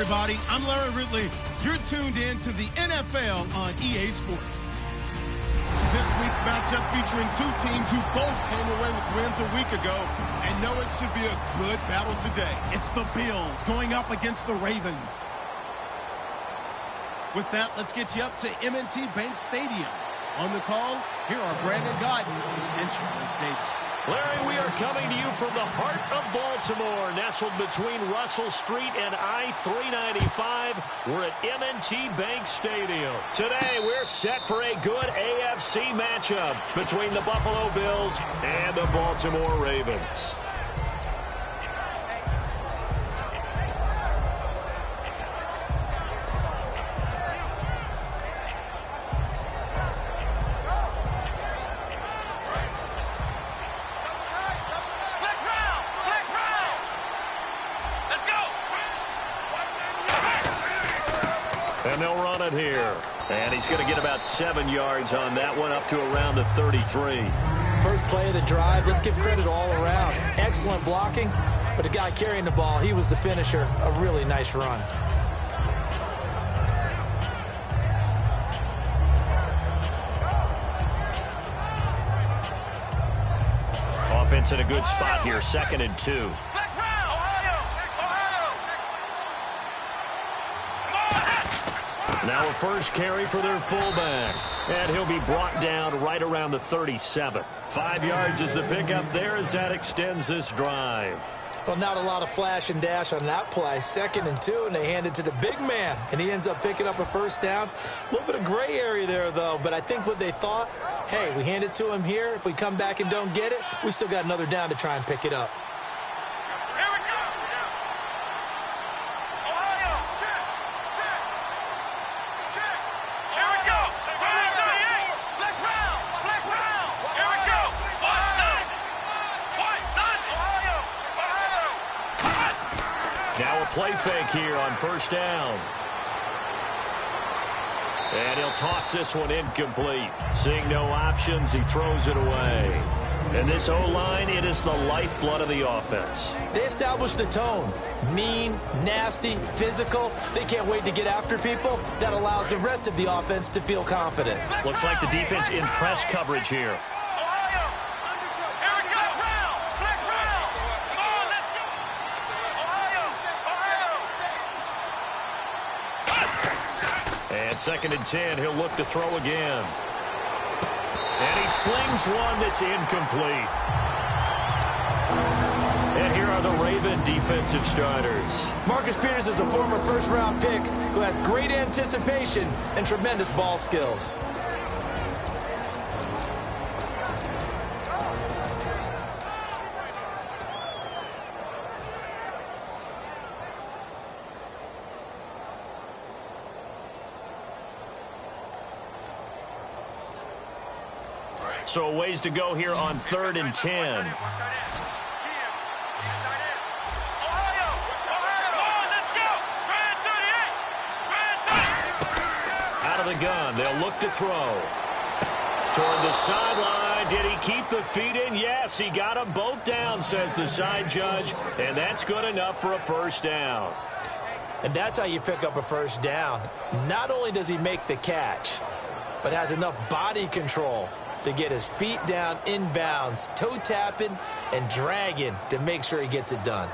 everybody. I'm Larry Ridley. You're tuned in to the NFL on EA Sports. This week's matchup featuring two teams who both came away with wins a week ago and know it should be a good battle today. It's the Bills going up against the Ravens. With that, let's get you up to M&T Bank Stadium. On the call, here are Brandon Godden and Charles Davis. Larry, we are coming to you from the heart of Baltimore, nestled between Russell Street and I-395. We're at M&T Bank Stadium. Today, we're set for a good AFC matchup between the Buffalo Bills and the Baltimore Ravens. And they'll run it here. And he's going to get about 7 yards on that one, up to around the 33. First play of the drive, let's give credit all around. Excellent blocking, but the guy carrying the ball, he was the finisher. A really nice run. Offense in a good spot here, 2nd and 2. Now a first carry for their fullback. And he'll be brought down right around the 37. 5 yards is the pickup there as that extends this drive. Well, not a lot of flash and dash on that play. 2nd and 2, and they hand it to the big man. And he ends up picking up a first down. A little bit of gray area there, though. But I think what they thought, hey, we hand it to him here. If we come back and don't get it, we still got another down to try and pick it up. Now a play fake here on first down. And he'll toss this one incomplete. Seeing no options, he throws it away. And this O-line, it is the lifeblood of the offense. They established the tone. Mean, nasty, physical. They can't wait to get after people. That allows the rest of the offense to feel confident. Looks like the defense in press coverage here. And 2nd and 10, he'll look to throw again. And he slings one that's incomplete. And here are the Raven defensive starters. Marcus Peters is a former first-round pick who has great anticipation and tremendous ball skills. So a ways to go here on 3rd and 10. Out of the gun, they'll look to throw. Toward the sideline, did he keep the feet in? Yes, he got them both down, says the side judge, and that's good enough for a first down. And that's how you pick up a first down. Not only does he make the catch, but has enough body control to get his feet down inbounds, toe tapping and dragging to make sure he gets it done.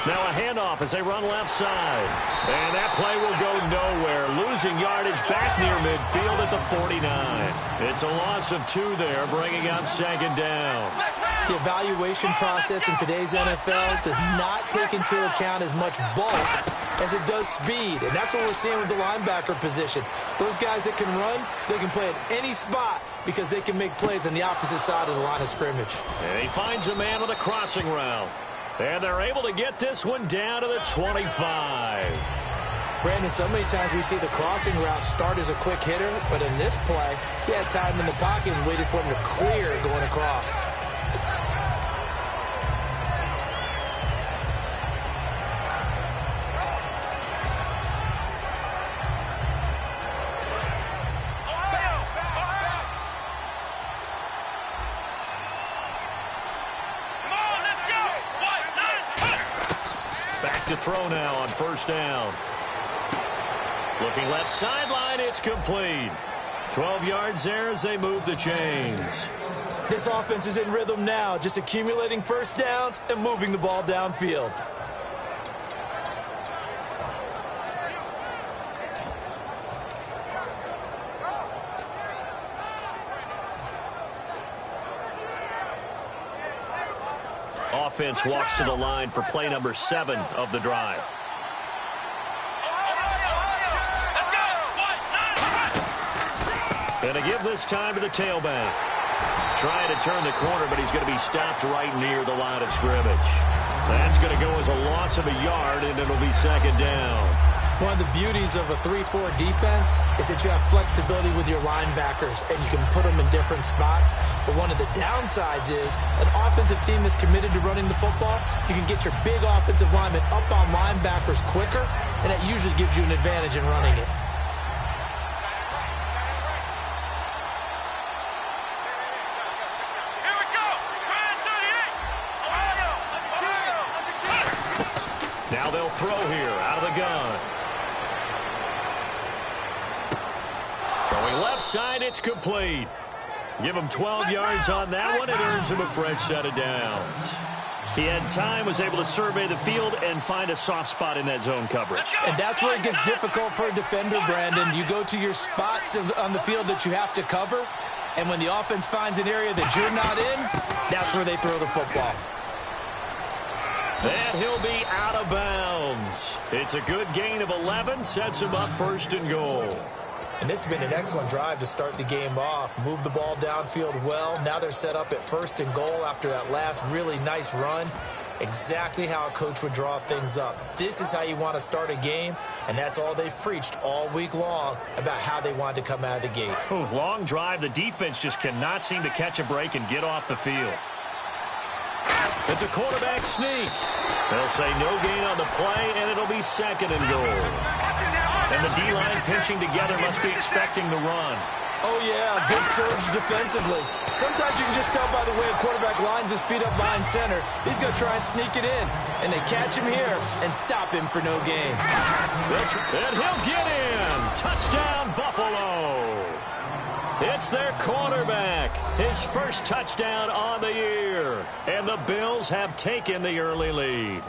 Now a handoff as they run left side. And that play will go nowhere. Losing yardage back near midfield at the 49. It's a loss of 2 there, bringing up 2nd down. The evaluation process in today's NFL does not take into account as much bulk as it does speed. And that's what we're seeing with the linebacker position. Those guys that can run, they can play at any spot because they can make plays on the opposite side of the line of scrimmage. And he finds a man with a crossing route. And they're able to get this one down to the 25. Brandon, so many times we see the crossing route start as a quick hitter, but in this play, he had time in the pocket and waited for him to clear going across. back to throw now on first down. Looking left sideline, it's complete. 12 yards there as they move the chains. This offense is in rhythm now, just accumulating first downs and moving the ball downfield. Offense walks to the line for play number 7 of the drive. Going to give this time to the tailback. Trying to turn the corner, but he's going to be stopped right near the line of scrimmage. That's going to go as a loss of a yard, and it'll be second down. One of the beauties of a 3-4 defense is that you have flexibility with your linebackers, and you can put them in different spots. But one of the downsides is an offensive team that's committed to running the football, you can get your big offensive linemen up on linebackers quicker, and that usually gives you an advantage in running it. Now they'll throw here out of the gun. Throwing left side, it's complete. Give him 12 yards on that one. It earns him a fresh set of downs. He had time, was able to survey the field and find a soft spot in that zone coverage. And that's where it gets difficult for a defender, Brandon. You go to your spots on the field that you have to cover, and when the offense finds an area that you're not in, that's where they throw the football. And he'll be out of bounds. It's a good gain of 11, sets him up first and goal. And this has been an excellent drive to start the game off. Move the ball downfield well. Now they're set up at first and goal after that last really nice run. Exactly how a coach would draw things up. This is how you want to start a game, and that's all they've preached all week long about how they wanted to come out of the gate. Ooh, long drive. The defense just cannot seem to catch a break and get off the field. It's a quarterback sneak. They'll say no gain on the play, and it'll be second and goal. And the D-line pinching together must be expecting the run. Oh, yeah, good surge defensively. Sometimes you can just tell by the way a quarterback lines his feet up behind center. He's going to try and sneak it in, and they catch him here and stop him for no gain. And he'll get in. Touchdown, Buffalo. It's their quarterback, his first touchdown on the year. And the Bills have taken the early lead.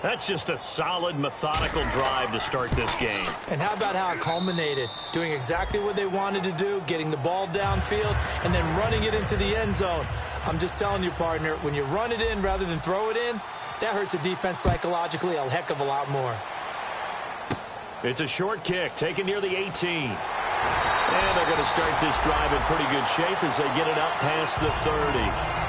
That's just a solid, methodical drive to start this game. And how about how it culminated? Doing exactly what they wanted to do, getting the ball downfield, and then running it into the end zone. I'm just telling you, partner, when you run it in rather than throw it in, that hurts a defense psychologically a heck of a lot more. It's a short kick, taken near the 18. And they're going to start this drive in pretty good shape as they get it up past the 30.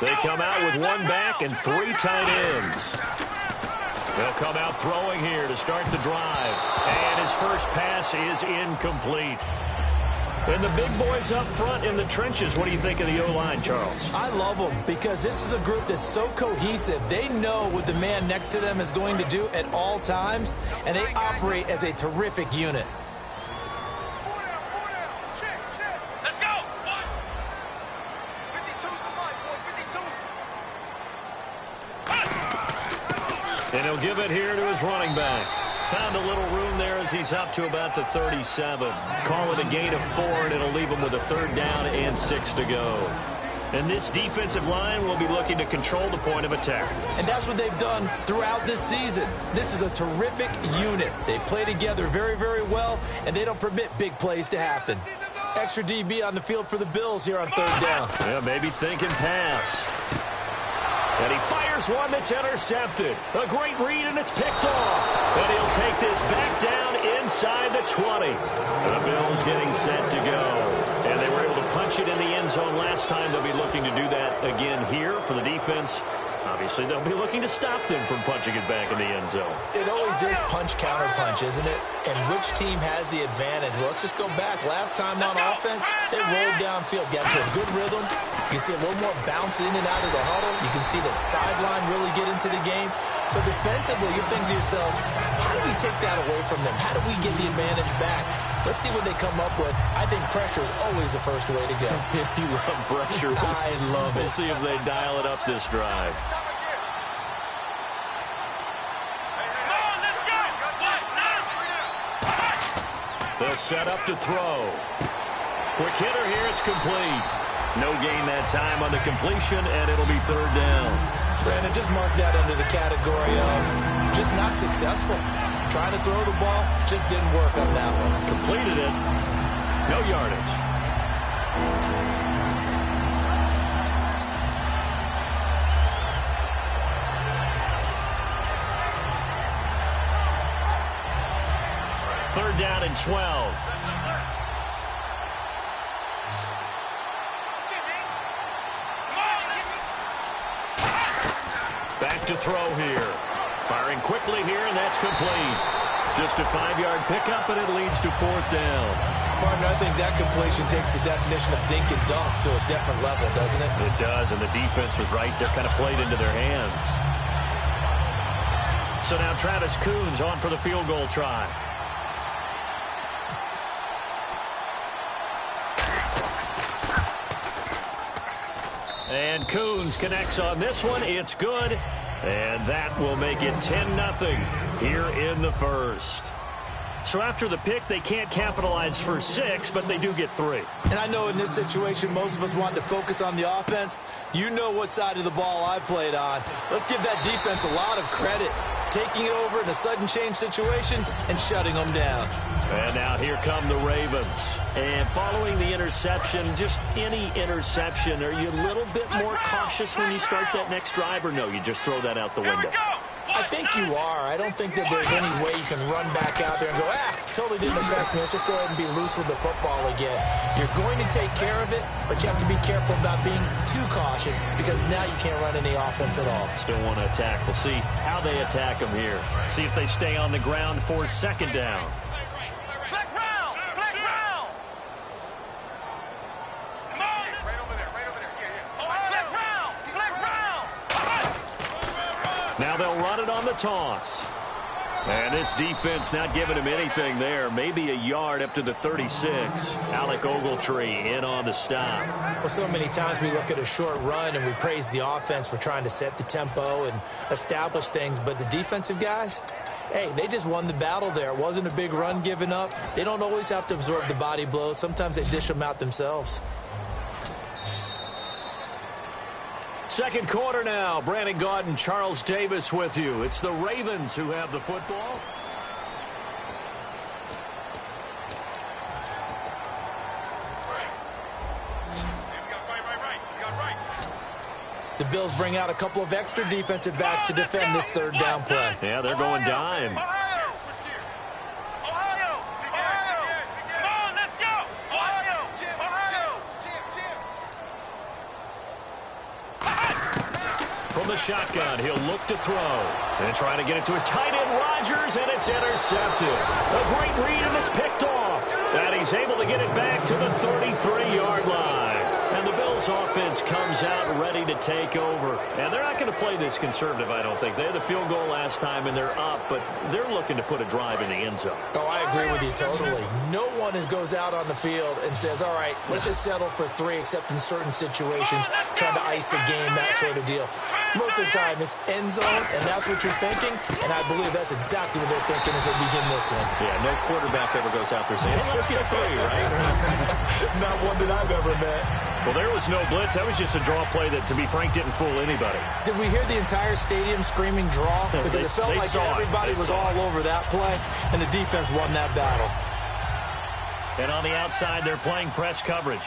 They come out with one back and 3 tight ends. They'll come out throwing here to start the drive. And his first pass is incomplete. And the big boys up front in the trenches, what do you think of the O-line, Charles? I love them because this is a group that's so cohesive. They know what the man next to them is going to do at all times, and they operate as a terrific unit. And he'll give it here to his running back. Found a little room there as he's up to about the 37. Call it a gain of 4, and it'll leave him with a 3rd down and 6 to go. And this defensive line will be looking to control the point of attack. And that's what they've done throughout this season. This is a terrific unit. They play together very, very well, and they don't permit big plays to happen. Extra DB on the field for the Bills here on 3rd down. Yeah, maybe thinking pass. And he fires one that's intercepted. A great read, and it's picked off. And he'll take this back down inside the 20. The Bills getting set to go. And they were able to punch it in the end zone last time. They'll be looking to do that again here for the defense. Obviously, they'll be looking to stop them from punching it back in the end zone. It always is punch-counter-punch, isn't it? And which team has the advantage? Well, let's just go back. Last time on offense, they rolled downfield, got to a good rhythm. You can see a little more bounce in and out of the huddle. You can see the sideline really get into the game. So defensively, you're thinking to yourself, how do we take that away from them? How do we get the advantage back? Let's see what they come up with. I think pressure is always the first way to go. You love pressure. I love it. We'll see if they dial it up this drive. They'll set up to throw. Quick hitter here. It's complete. No gain that time on the completion, and it'll be third down. Brandon, just mark that under the category of just not successful. Trying to throw the ball, just didn't work on that one. Completed it. No yardage. Third down and 12. Back to throw here. Firing quickly here, and that's complete. Just a 5-yard pickup, and it leads to fourth down. Partner, I think that completion takes the definition of dink and dunk to a different level, doesn't it? It does, and the defense was right there, kind of played into their hands. So now Travis Coons on for the field goal try. And Coons connects on this one. It's good. And that will make it 10-0 here in the first. So after the pick, they can't capitalize for 6, but they do get 3. And I know in this situation, most of us want to focus on the offense. You know what side of the ball I played on. Let's give that defense a lot of credit. Taking it over in a sudden change situation and shutting them down. And now here come the Ravens. And following the interception, just any interception, are you a little bit more cautious when you start that next drive, or no, you just throw that out the window? I think you are. I don't think that there's any way you can run back out there and go, totally didn't affect me. Let's just go ahead and be loose with the football again. You're going to take care of it, but you have to be careful about being too cautious because now you can't run any offense at all. Still want to attack. We'll see how they attack them here. See if they stay on the ground for second down. Now they'll run it on the toss. And this defense not giving him anything there. Maybe a yard up to the 36. Alec Ogletree in on the stop. Well, so many times we look at a short run and we praise the offense for trying to set the tempo and establish things. But the defensive guys, hey, they just won the battle there. It wasn't a big run given up. They don't always have to absorb the body blows. Sometimes they dish them out themselves. Second quarter now. Brandon Gaudin and Charles Davis with you. It's the Ravens who have the football. The Bills bring out a couple of extra defensive backs to defend this third down play. Yeah, they're going dime. From the shotgun, he'll look to throw. And trying to get it to his tight end, Rodgers, and it's intercepted. A great read, and it's picked off. And he's able to get it back to the 33-yard line. And the Bills offense comes out ready to take over. And they're not going to play this conservative, I don't think. They had the field goal last time, and they're up, but they're looking to put a drive in the end zone. Oh, I agree with you totally. No one goes out on the field and says, all right, let's just settle for 3, except in certain situations, trying to ice a game, that sort of deal. Most of the time, it's end zone, and that's what you're thinking, and I believe that's exactly what they're thinking as they begin this one. Yeah, no quarterback ever goes out there saying, hey, let's get 3, right? Not one that I've ever met. Well, there was no blitz. That was just a draw play that, to be frank, didn't fool anybody. Did we hear the entire stadium screaming draw? Because it felt like everybody was all over that play, and the defense won that battle. And on the outside, they're playing press coverage.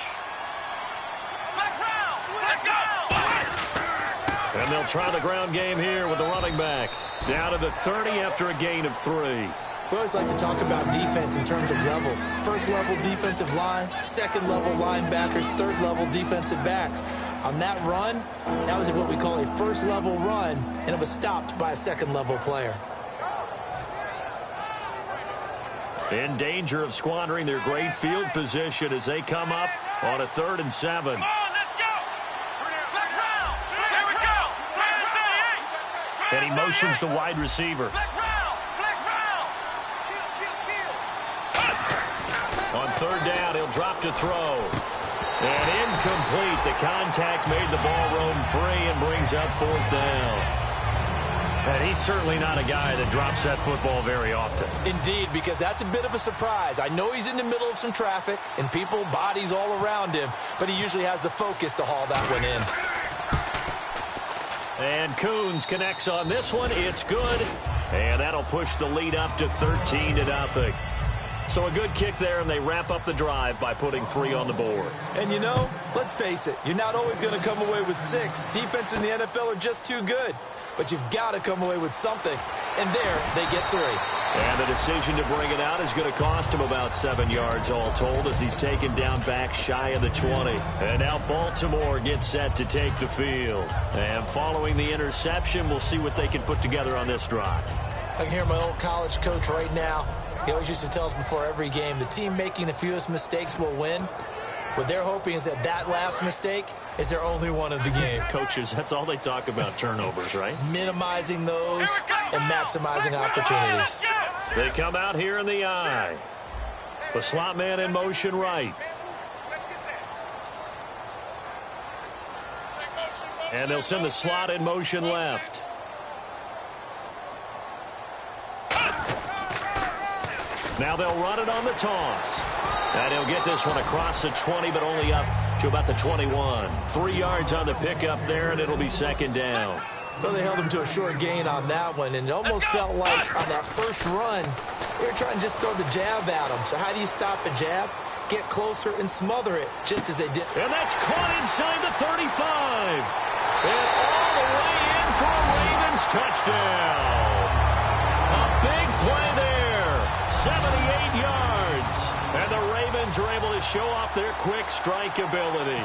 And they'll try the ground game here with the running back. Down to the 30 after a gain of 3. We always like to talk about defense in terms of levels. First level defensive line, second level linebackers, third level defensive backs. On that run, that was what we call a first level run, and it was stopped by a second level player. In danger of squandering their great field position as they come up on a 3rd and 7. And he motions the wide receiver. On 3rd down, he'll drop to throw. And incomplete. The contact made the ball roam free and brings up 4th down. And he's certainly not a guy that drops that football very often. Indeed, because that's a bit of a surprise. I know he's in the middle of some traffic and people, bodies all around him, but he usually has the focus to haul that one in. And Coons connects on this one. It's good. And that'll push the lead up to 13-0. So a good kick there, and they wrap up the drive by putting 3 on the board. And you know, let's face it, you're not always going to come away with 6. Defense in the NFL are just too good. But you've got to come away with something. And there, they get 3. And the decision to bring it out is going to cost him about 7 yards all told as he's taken down back shy of the 20. And now Baltimore gets set to take the field. And following the interception, we'll see what they can put together on this drive. I can hear my old college coach right now. He always used to tell us before every game, the team making the fewest mistakes will win. What they're hoping is that that last mistake is their only one of the game. Coaches, that's all they talk about, turnovers, right? Minimizing those and maximizing opportunities. They come out here in the eye. The slot man in motion right. And they'll send the slot in motion left. Now they'll run it on the toss. And he'll get this one across the 20, but only up to about the 21. 3 yards on the pickup there, and it'll be 2nd down. Well, they held him to a short gain on that one, and it almost felt like on that first run, they were trying to just throw the jab at him. So how do you stop a jab? Get closer and smother it, just as they did. And that's caught inside the 35. And all the way in for a Ravens touchdown. A big play there. 78 yards. And the Ravens are able to show off their quick strike ability.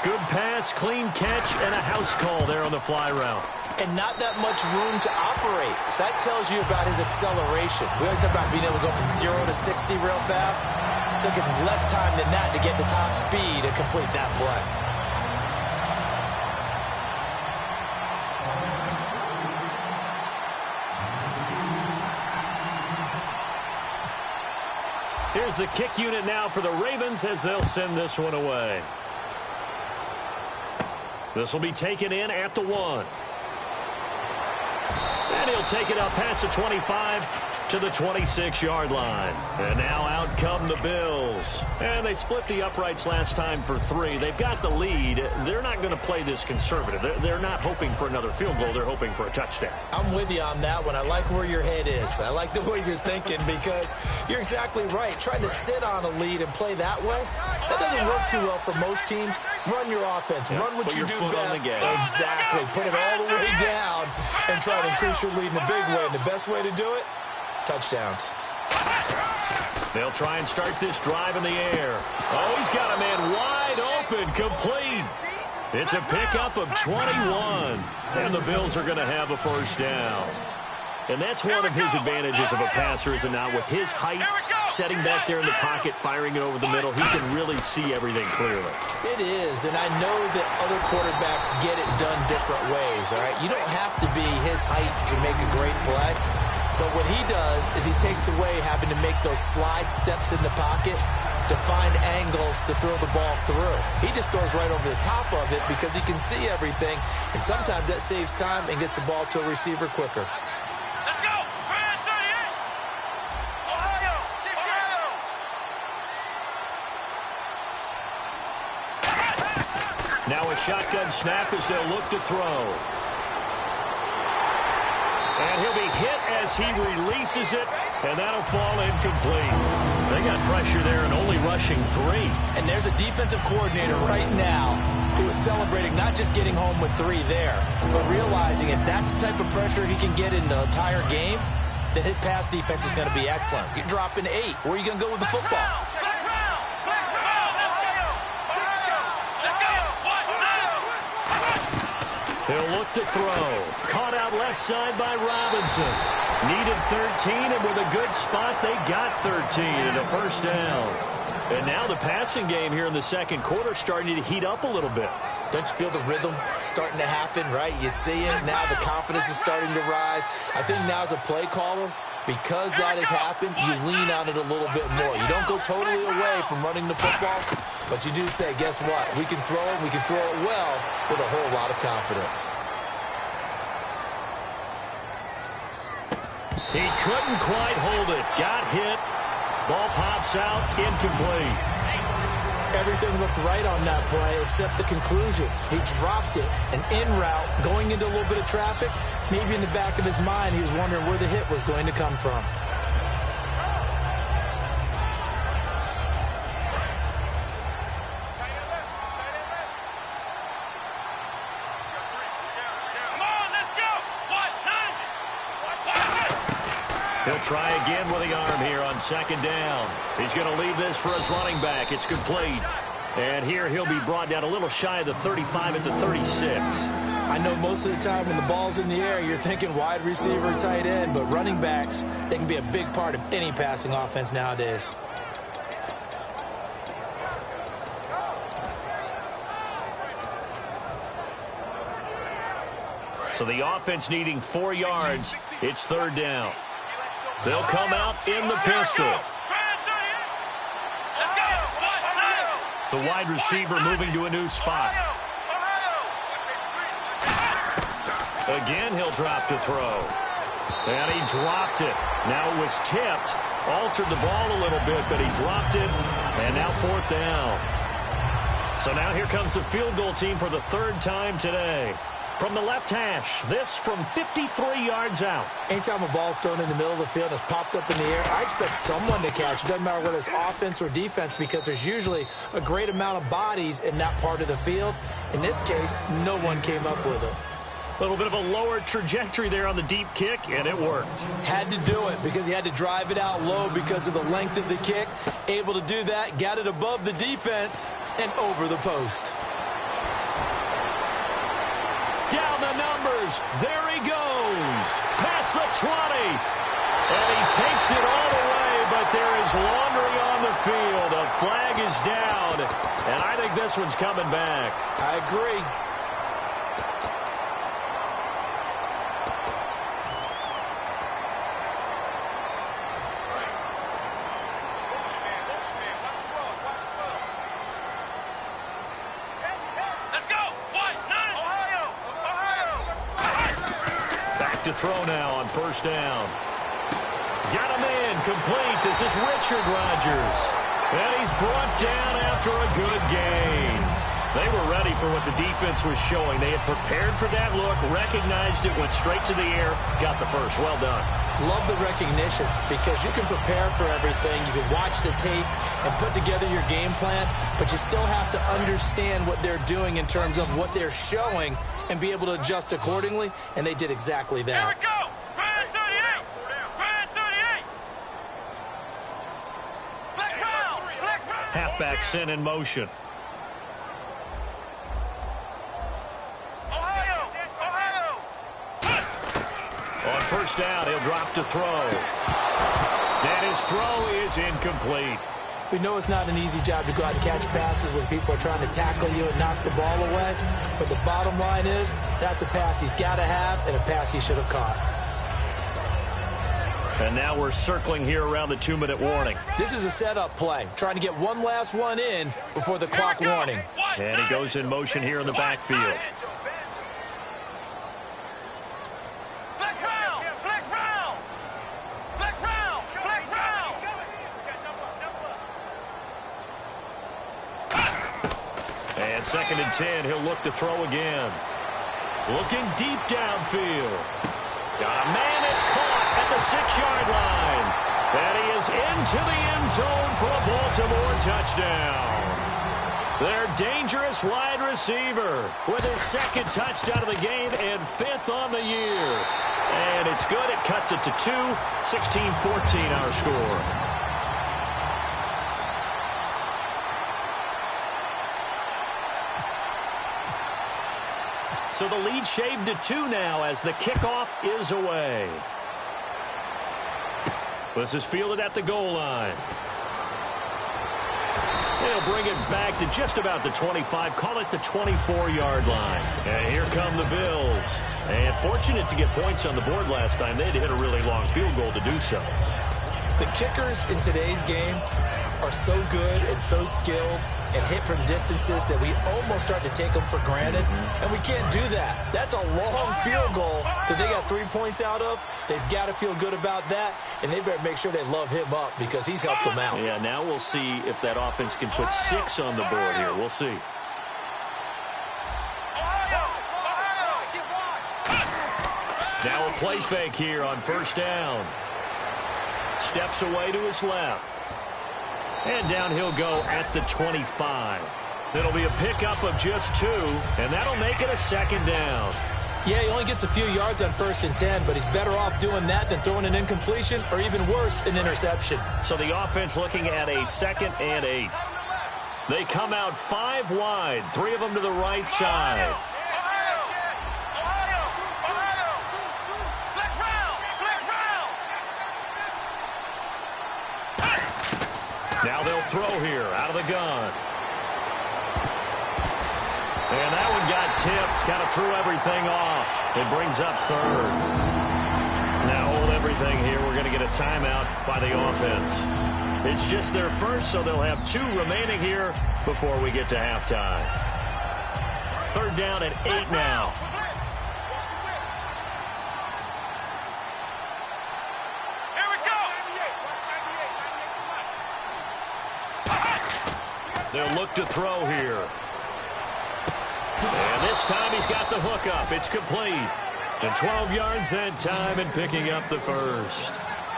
Good pass, clean catch, and a house call there on the fly route. And not that much room to operate. So that tells you about his acceleration. We always talk about being able to go from 0 to 60 real fast. It took him less time than that to get the top speed and complete that play. Here's the kick unit now for the Ravens as they'll send this one away. This will be taken in at the 1. And he'll take it up past the 25 to the 26-yard line. And now out come the Bills. And they split the uprights last time for 3. They've got the lead. They're not going to play this conservative. They're not hoping for another field goal. They're hoping for a touchdown. I'm with you on that one. I like where your head is. I like the way you're thinking because you're exactly right. Trying to sit on a lead and play that way, that doesn't work too well for most teams. Run your offense. Run what you do best. Exactly. Put it all the way down and try to increase your lead in a big way. And the best way to do it, touchdowns. They'll try and start this drive in the air. Oh, he's got a man wide open, complete. It's a pickup of 21. And the Bills are going to have a first down. And that's one of his advantages of a passer, is it not? With his height, setting back there in the pocket, firing it over the middle, he can really see everything clearly. It is, and I know that other quarterbacks get it done different ways, all right? You don't have to be his height to make a great play. But what he does is he takes away having to make those slide steps in the pocket to find angles to throw the ball through. He just throws right over the top of it because he can see everything, and sometimes that saves time and gets the ball to a receiver quicker. Let's go! 38! Ohio! Chicago! Now a shotgun snap as they'll look to throw. And he'll be hit as he releases it, and that'll fall incomplete. They got pressure there and only rushing 3. And there's a defensive coordinator right now who is celebrating not just getting home with 3 there, but realizing if that's the type of pressure he can get in the entire game, then his pass defense is going to be excellent. You're dropping 8. Where are you going to go with the football? He'll look to throw. Caught out left side by Robinson. Needed 13, and with a good spot, they got 13 and a first down. And now the passing game here in the second quarter starting to heat up a little bit. Don't you feel the rhythm starting to happen, right? You see it now. The confidence is starting to rise. I think now as a play caller, because that has happened, you lean on it a little bit more. You don't go totally away from running the football, but you do say, guess what? We can throw it. We can throw it well with a whole lot of confidence. He couldn't quite hold it. Got hit. Ball pops out. Incomplete. Everything looked right on that play except the conclusion. He dropped it, an in route, going into a little bit of traffic. Maybe in the back of his mind, he was wondering where the hit was going to come from. He'll try again with the arm here on second down. He's going to leave this for his running back. It's complete. And here he'll be brought down a little shy of the 35 at the 36. I know most of the time when the ball's in the air, you're thinking wide receiver, tight end, but running backs, they can be a big part of any passing offense nowadays. So the offense needing 4 yards. It's third down. They'll come out in the pistol. The wide receiver moving to a new spot. Again, he'll drop to throw. And he dropped it. Now it was tipped. Altered the ball a little bit, but he dropped it. And now fourth down. So now here comes the field goal team for the third time today. From the left hash, this from 53 yards out. Anytime a ball's thrown in the middle of the field and it's popped up in the air, I expect someone to catch. It doesn't matter whether it's offense or defense because there's usually a great amount of bodies in that part of the field. In this case, no one came up with it. A little bit of a lower trajectory there on the deep kick, and it worked. Had to do it because he had to drive it out low because of the length of the kick. Able to do that, got it above the defense and over the post. Down the numbers. There he goes. Past the 20. And he takes it all the way, but there is laundry on the field. A flag is down. And I think this one's coming back. I agree. To throw now on first down. Got him in, complete. This is Richard Rodgers. And he's brought down after a good gain. They were ready for what the defense was showing. They had prepared for that look, recognized it, went straight to the air, got the first. Well done. Love the recognition because you can prepare for everything. You can watch the tape and put together your game plan, but you still have to understand what they're doing in terms of what they're showing and be able to adjust accordingly, and they did exactly that. Here we go! Brand 38! Brand 38! Flex round! Flex round! Halfback sent in motion. Ohio! On first down, he'll drop to throw. And his throw is incomplete. We know it's not an easy job to go out and catch passes when people are trying to tackle you and knock the ball away. But the bottom line is, that's a pass he's got to have and a pass he should have caught. And now we're circling here around the 2-minute warning. This is a setup play, trying to get one last one in before the clock warning. And he goes in motion here in the backfield. And second and 10, he'll look to throw again. Looking deep downfield. Got a man that's caught at the 6-yard line. And he is into the end zone for a Baltimore touchdown. Their dangerous wide receiver with his second touchdown of the game and 5th on the year. And it's good. It cuts it to 2. 16-14 our score. So the lead shaved to 2 now as the kickoff is away. This is fielded at the goal line. They'll bring it back to just about the 25, call it the 24-yard line. And here come the Bills. And fortunate to get points on the board last time. They had to hit a really long field goal to do so. The kickers in today's game are so good and so skilled and hit from distances that we almost start to take them for granted. And we can't do that. That's a long field goal that they got 3 points out of. They've got to feel good about that, and they better make sure they love him up because he's helped them out. Yeah, now we'll see if that offense can put 6 on the board here. We'll see. Now a play fake here on first down. Steps away to his left. And down he'll go at the 25. It'll be a pickup of just 2, and that'll make it a second down. Yeah, he only gets a few yards on 1st and 10, but he's better off doing that than throwing an incompletion or even worse, an interception. So the offense looking at a 2nd and 8. They come out 5 wide, 3 of them to the right side. Now they'll throw here out of the gun. And that one got tipped, kind of threw everything off. It brings up 3rd. Now hold everything here. We're going to get a timeout by the offense. It's just their first, so they'll have 2 remaining here before we get to halftime. 3rd down and 8 now. They'll look to throw here. And this time he's got the hook up. It's complete. And 12 yards that time and picking up the first.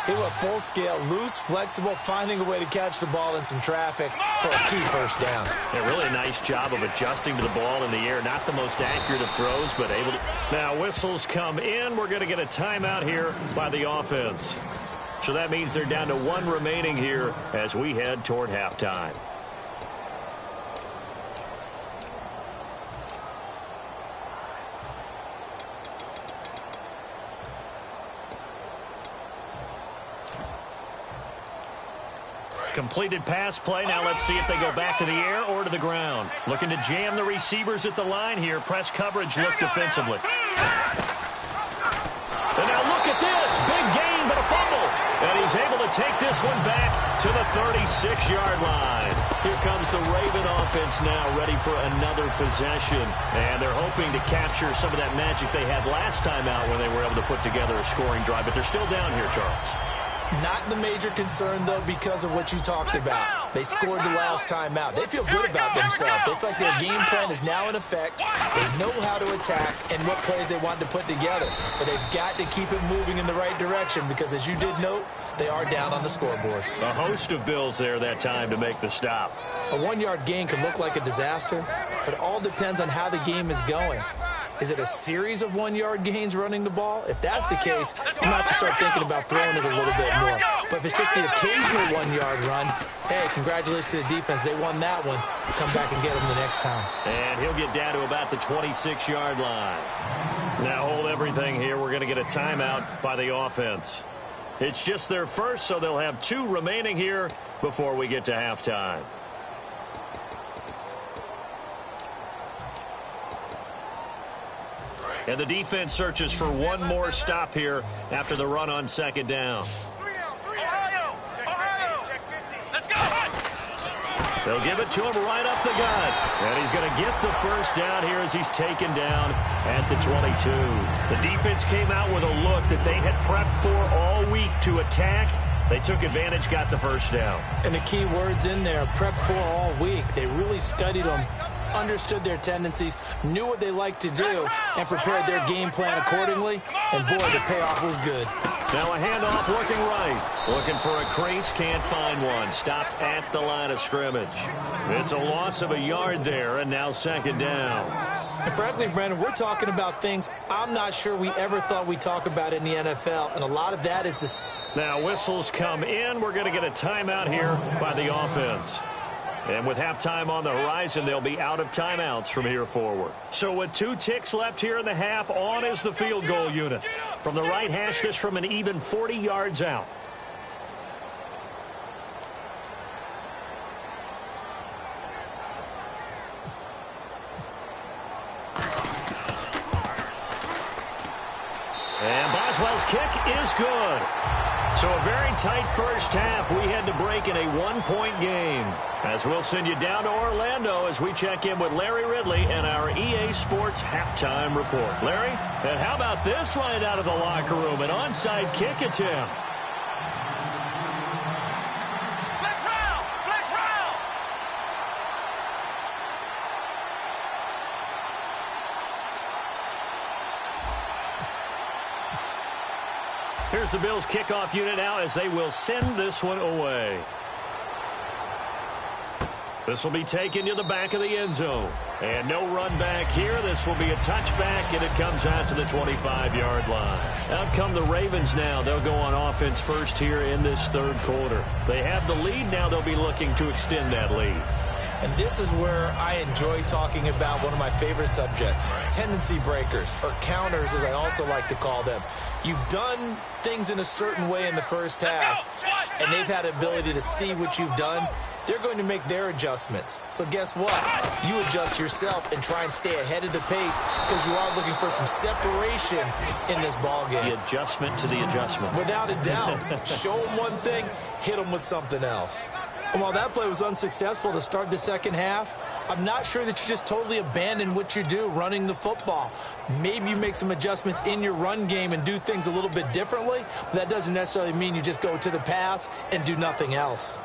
He went full scale, loose, flexible, finding a way to catch the ball in some traffic for a key first down. A really nice job of adjusting to the ball in the air. Not the most accurate of throws, but able to. Now whistles come in. We're going to get a timeout here by the offense. So that means they're down to 1 remaining here as we head toward halftime. Completed pass play. Now let's see if they go back to the air or to the ground. Looking to jam the receivers at the line here. Press coverage look defensively. And now look at this. Big gain, but a fumble. And he's able to take this one back to the 36-yard line. Here comes the Raven offense now, ready for another possession. And they're hoping to capture some of that magic they had last time out when they were able to put together a scoring drive. But they're still down here, Charles. Not the major concern, though, because of what you talked about. They scored the last time out. They feel good about themselves. They feel like their game plan is now in effect. They know how to attack and what plays they want to put together. But they've got to keep it moving in the right direction because, as you did note, they are down on the scoreboard. A host of Bills there that time to make the stop. A 1-yard gain can look like a disaster, but it all depends on how the game is going. Is it a series of 1-yard gains running the ball? If that's the case, you might have to start thinking about throwing it a little bit more. But if it's just the occasional 1-yard run, hey, congratulations to the defense. They won that one. Come back and get them the next time. And he'll get down to about the 26-yard line. Now hold everything here. We're going to get a timeout by the offense. It's just their first, so they'll have 2 remaining here before we get to halftime. And the defense searches for one more stop here after the run on 2nd down. They'll give it to him right up the gut. And he's going to get the first down here as he's taken down at the 22. The defense came out with a look that they had prepped for all week to attack. They took advantage, got the first down. And the key words in there, prepped for all week. They really studied them, understood their tendencies, knew what they liked to do, and prepared their game plan accordingly. And boy, the payoff was good. Now a handoff looking right. Looking for a crease, can't find one. Stopped at the line of scrimmage. It's a loss of a yard there, and now second down. And frankly, Brandon, we're talking about things I'm not sure we ever thought we'd talk about in the NFL, and a lot of that is this. Now whistles come in. We're going to get a timeout here by the offense. And with halftime on the horizon, they'll be out of timeouts from here forward. So with 2 ticks left here in the half, on is the field goal unit. From the right hash, this from an even 40 yards out. And Boswell's kick is good. So a very tight first half. We had to break in a 1-point game. As we'll send you down to Orlando as we check in with Larry Ridley and our EA Sports halftime report. Larry, and how about this right out of the locker room? An onside kick attempt. Flex round! Flex round! Here's the Bills kickoff unit now as they will send this one away. This will be taken to the back of the end zone. And no run back here. This will be a touchback, and it comes out to the 25-yard line. Out come the Ravens now. They'll go on offense first here in this third quarter. They have the lead. Now they'll be looking to extend that lead. And this is where I enjoy talking about one of my favorite subjects, tendency breakers, or counters as I also like to call them. You've done things in a certain way in the first half, and they've had the ability to see what you've done. They're going to make their adjustments. So guess what? You adjust yourself and try and stay ahead of the pace because you are looking for some separation in this ballgame. The adjustment to the adjustment. Without a doubt. Show them one thing, hit them with something else. And while that play was unsuccessful to start the second half, I'm not sure that you just totally abandon what you do running the football. Maybe you make some adjustments in your run game and do things a little bit differently, but that doesn't necessarily mean you just go to the pass and do nothing else.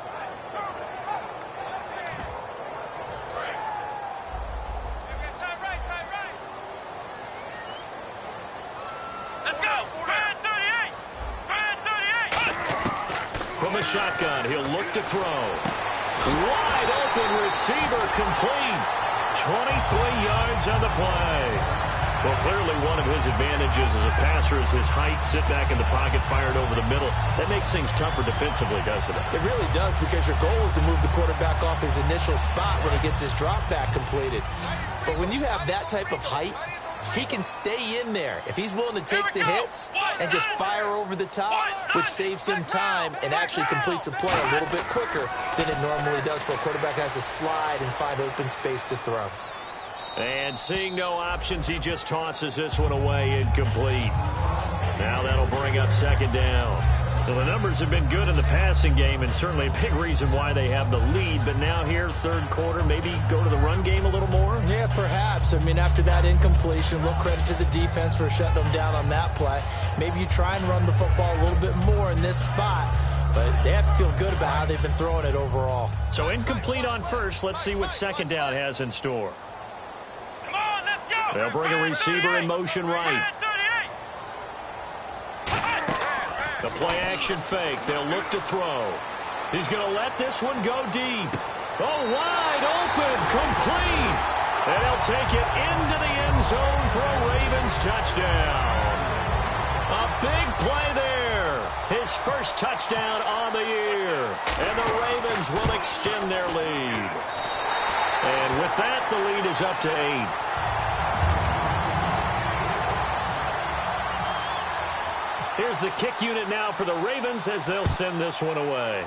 Shotgun. He'll look to throw. Wide open receiver complete. 23 yards on the play. Well, clearly one of his advantages as a passer is his height. Sit back in the pocket, fired over the middle. That makes things tougher defensively, doesn't it? It really does, because your goal is to move the quarterback off his initial spot when he gets his drop back completed. But when you have that type of height, he can stay in there if he's willing to take the hits and just fire over the top, which saves him time and actually completes a play a little bit quicker than it normally does for a quarterback has to slide and find open space to throw. And seeing no options, he just tosses this one away incomplete. Now that'll bring up second down. So the numbers have been good in the passing game, and certainly a big reason why they have the lead. But now here, third quarter, maybe go to the run game a little more? Yeah, perhaps. I mean, after that incompletion, little credit to the defense for shutting them down on that play. Maybe you try and run the football a little bit more in this spot. But they have to feel good about how they've been throwing it overall. So incomplete on first. Let's see what second down has in store. Come on, let's go. They'll bring a receiver in motion right. The play-action fake. They'll look to throw. He's going to let this one go deep. Oh, wide open, complete. And he'll take it into the end zone for a Ravens touchdown. A big play there. His first touchdown on the year. And the Ravens will extend their lead. And with that, the lead is up to 8. Here's the kick unit now for the Ravens as they'll send this one away.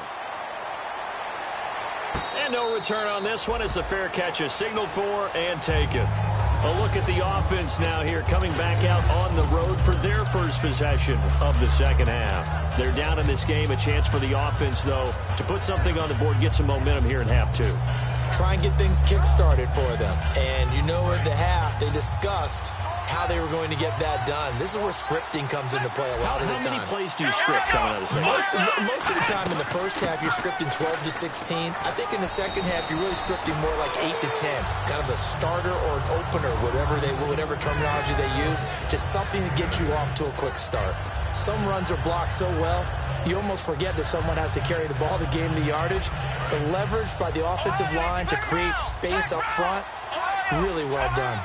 And no return on this one as the fair catch is signaled for and taken. A look at the offense now here, coming back out on the road for their first possession of the second half. They're down in this game. A chance for the offense, though, to put something on the board, get some momentum here in half two. Try and get things kick-started for them. And you know at the half, they discussed how they were going to get that done. This is where scripting comes into play a lot of the time. How many plays do you script coming out of the second? Most of the time in the first half, you're scripting 12 to 16. I think in the second half, you're really scripting more like 8 to 10. Kind of a starter or an opener, whatever terminology they use. Just something to get you off to a quick start. Some runs are blocked so well, you almost forget that someone has to carry the ball to gain the yardage. The leverage by the offensive line to create space up front, really well done.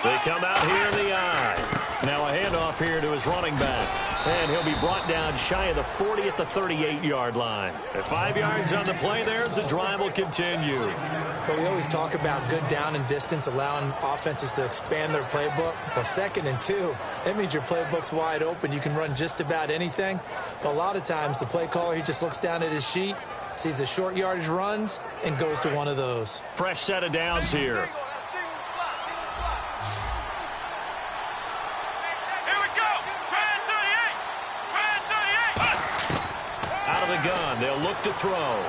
They come out here in the eye. Now a handoff here to his running back. And he'll be brought down shy of the 40 at the 38-yard line. At 5 yards on the play there, as the drive will continue. But we always talk about good down and distance, allowing offenses to expand their playbook. Well, 2nd and 2, that means your playbook's wide open. You can run just about anything. But a lot of times, the play caller, he just looks down at his sheet, sees the short yardage runs, and goes to one of those. Fresh set of downs here. Gun. They'll look to throw.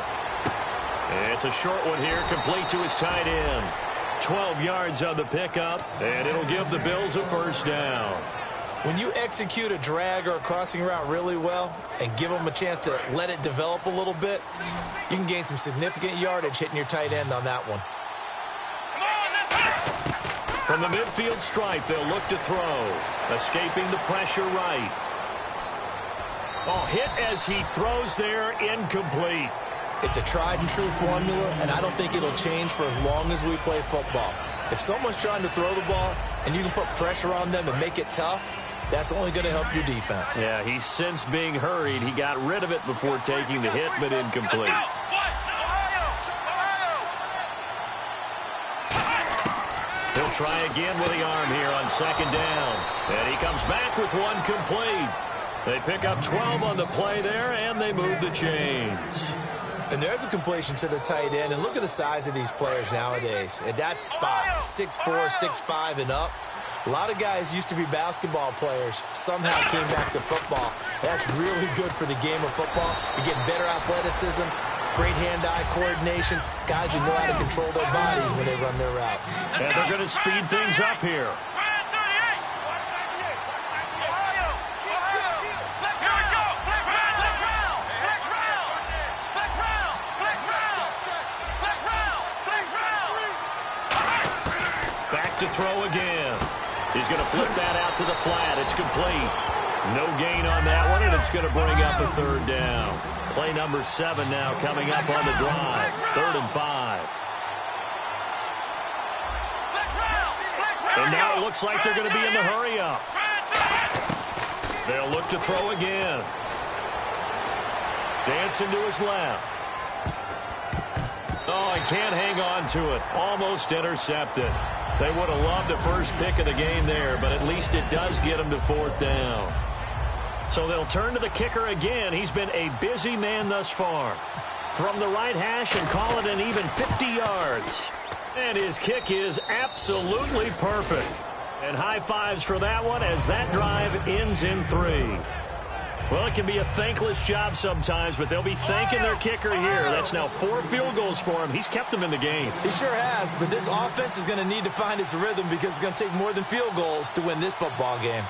It's a short one here, complete to his tight end. 12 yards on the pickup, and it'll give the Bills a first down. When you execute a drag or a crossing route really well and give them a chance to let it develop a little bit, you can gain some significant yardage hitting your tight end on that one. From the midfield stripe, they'll look to throw. Escaping the pressure right. Oh, hit as he throws there, incomplete. It's a tried and true formula, and I don't think it'll change for as long as we play football. If someone's trying to throw the ball and you can put pressure on them and make it tough, that's only going to help your defense. Yeah, he's since being hurried. He got rid of it before taking the hit, but incomplete. He'll try again with the arm here on 2nd down. And he comes back with one complete. They pick up 12 on the play there, and they move the chains. And there's a completion to the tight end. And look at the size of these players nowadays. At that spot, 6'4", 6'5", and up. A lot of guys used to be basketball players, somehow came back to football. That's really good for the game of football. You get better athleticism, great hand-eye coordination, guys who know how to control their bodies when they run their routes. And they're going to speed things up here. To throw again. He's going to flip that out to the flat. It's complete. No gain on that one, and it's going to bring up a 3rd down. Play number 7 now coming up on the drive. 3rd and 5. And now it looks like they're going to be in the hurry-up. They'll look to throw again. Dancing to his left. Oh, he can't hang on to it. Almost intercepted. They would have loved the first pick of the game there, but at least it does get them to 4th down. So they'll turn to the kicker again. He's been a busy man thus far. From the right hash and call it an even 50 yards. And his kick is absolutely perfect. And high fives for that one as that drive ends in 3. Well, it can be a thankless job sometimes, but they'll be thanking their kicker here. That's now 4 field goals for him. He's kept them in the game. He sure has, but this offense is going to need to find its rhythm because it's going to take more than field goals to win this football game.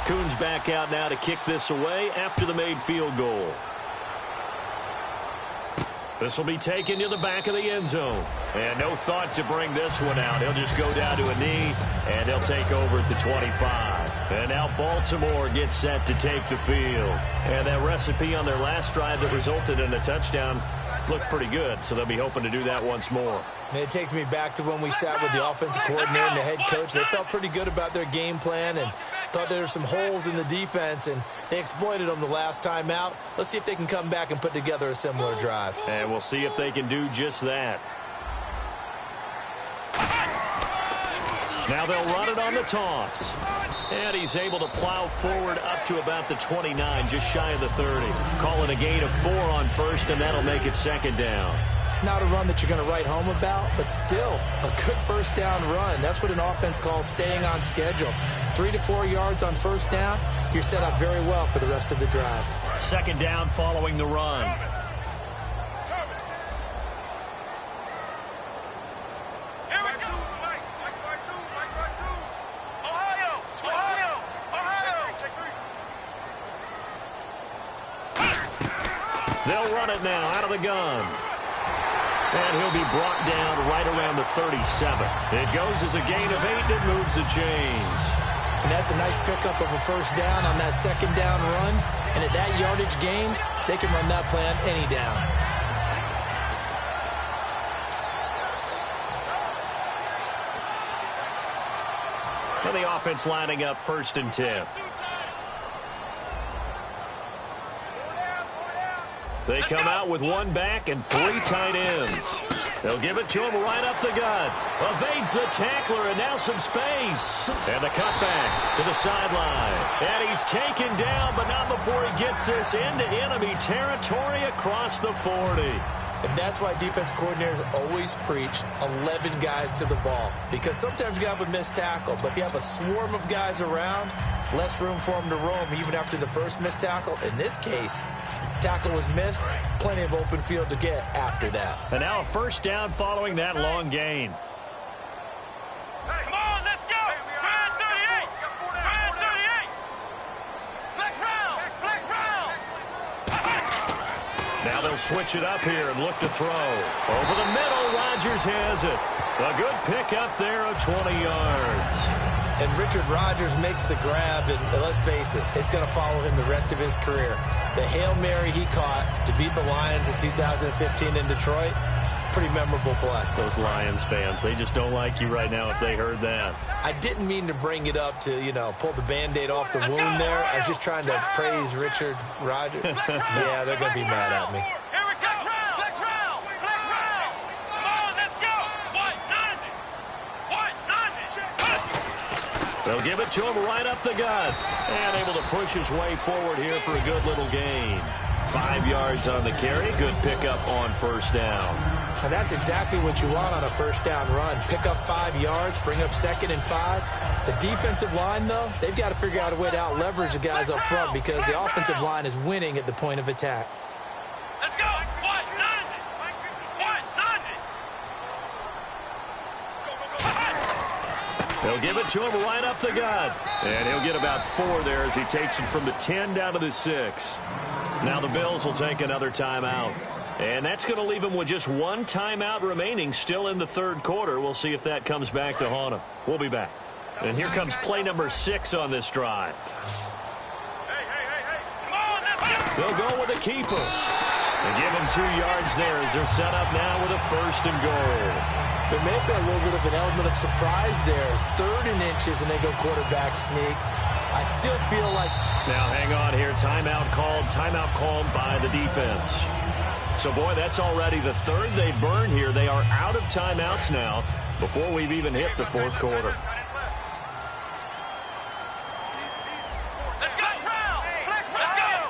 Coons back out now to kick this away after the made field goal. This will be taken to the back of the end zone. And no thought to bring this one out. He'll just go down to a knee, and he'll take over at the 25. And now Baltimore gets set to take the field. And that recipe on their last drive that resulted in a touchdown looked pretty good, so they'll be hoping to do that once more. And it takes me back to when we sat with the offensive coordinator and the head coach. They felt pretty good about their game plan and thought there were some holes in the defense, and they exploited them the last time out. Let's see if they can come back and put together a similar drive. And we'll see if they can do just that. Now they'll run it on the toss. And he's able to plow forward up to about the 29, just shy of the 30. Call it a gain of 4 on first, and that'll make it 2nd down. Not a run that you're going to write home about, but still a good first down run. That's what an offense calls staying on schedule. 3 to 4 yards on first down, you're set up very well for the rest of the drive. 2nd down following the run. They'll run it now out of the gun. And he'll be brought down right around the 37. It goes as a gain of 8, and it moves the chains. And that's a nice pickup of a first down on that second down run. And at that yardage gain, they can run that play on any down. And the offense lining up 1st and 10. They come out with 1 back and 3 tight ends. They'll give it to him right up the gut. Evades the tackler, and now some space. And the cutback to the sideline. And he's taken down, but not before he gets this into enemy territory across the 40. And that's why defense coordinators always preach 11 guys to the ball. Because sometimes you have a missed tackle, but if you have a swarm of guys around, less room for them to roam even after the first missed tackle. In this case, tackle was missed, plenty of open field to get after that. And now a first down following that long gain. Come on, let's go. Try 38. Try 38. Flex round. Flex round. Now they'll switch it up here and look to throw. Over the middle, Rodgers has it. A good pickup there of 20 yards. And Richard Rodgers makes the grab, and let's face it, it's going to follow him the rest of his career. The Hail Mary he caught to beat the Lions in 2015 in Detroit, pretty memorable play. Those Lions fans, they just don't like you right now if they heard that. I didn't mean to bring it up to, pull the Band-Aid off the wound there. I was just trying to praise Richard Rodgers. Yeah, they're going to be mad at me. Here we go. Flex round. Flex round. Come on, let's go. White, nothing. White, nothing. They'll give it to him right up the gut. And able to push his way forward here for a good little gain. 5 yards on the carry. Good pickup on first down. And that's exactly what you want on a first down run. Pick up 5 yards, bring up 2nd and 5. The defensive line, though, they've got to figure out a way to out-leverage the guys up front because the offensive line is winning at the point of attack. Let's go. White, nothing. White, nothing. They'll give it to him right up the gut. And he'll get about 4 there as he takes it from the 10 down to the 6. Now the Bills will take another timeout. And that's going to leave them with just 1 timeout remaining still in the 3rd quarter. We'll see if that comes back to haunt them. We'll be back. And here comes play number 6 on this drive. Hey. Come on, let's go. They'll go with a keeper. They give him 2 yards there as they're set up now with a 1st and goal. There may have been a little bit of an element of surprise there. 3rd and inches, and they go quarterback sneak. I still feel like... Now, hang on here. Timeout called by the defense. So, boy, that's already the 3rd they burned here. They are out of timeouts now before we've even hit the 4th quarter. Let's go. Flex round. White, nothing.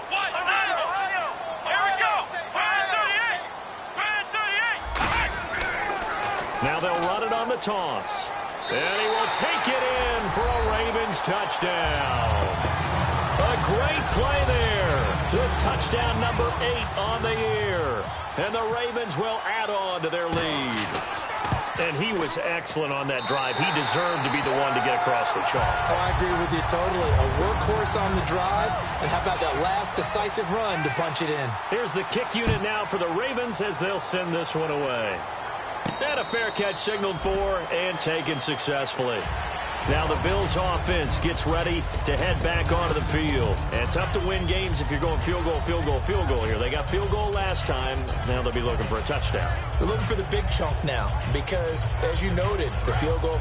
Here we go. Try 38. Now they'll run it on the toss. And he will take it in for a Ravens touchdown. A great play there with touchdown number 8 on the year. And the Ravens will add on to their lead. And he was excellent on that drive. He deserved to be the one to get across the chalk. Oh, I agree with you totally. A workhorse on the drive. And how about that last decisive run to punch it in? Here's the kick unit now for the Ravens as they'll send this one away. And a fair catch signaled for and taken successfully. Now the Bills offense gets ready to head back onto the field. And tough to win games if you're going field goal here. They got field goal last time. Now they'll be looking for a touchdown. They're looking for the big chunk now because, as you noted, the field goal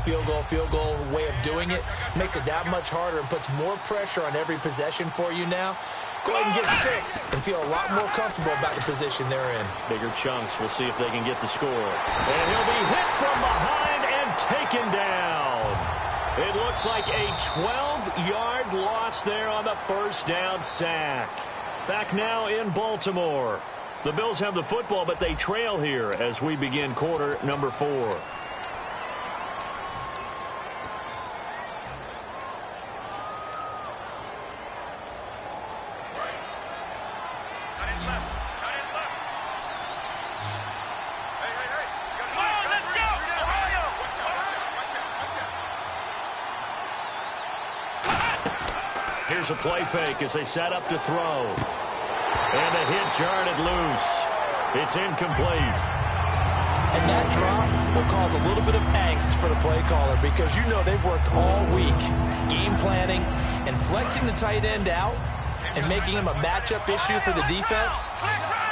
way of doing it makes it that much harder and puts more pressure on every possession for you now. Go ahead and get 6 and feel a lot more comfortable about the position they're in. Bigger chunks. We'll see if they can get the score. And he'll be hit from behind and taken down. It looks like a 12-yard loss there on the first down sack. Back now in Baltimore. The Bills have the football, but they trail here as we begin quarter number 4. Here's a play fake as they set up to throw. And the hit jarred it loose. It's incomplete. And that drop will cause a little bit of angst for the play caller because you know they've worked all week game planning and flexing the tight end out and making him a matchup issue for the defense.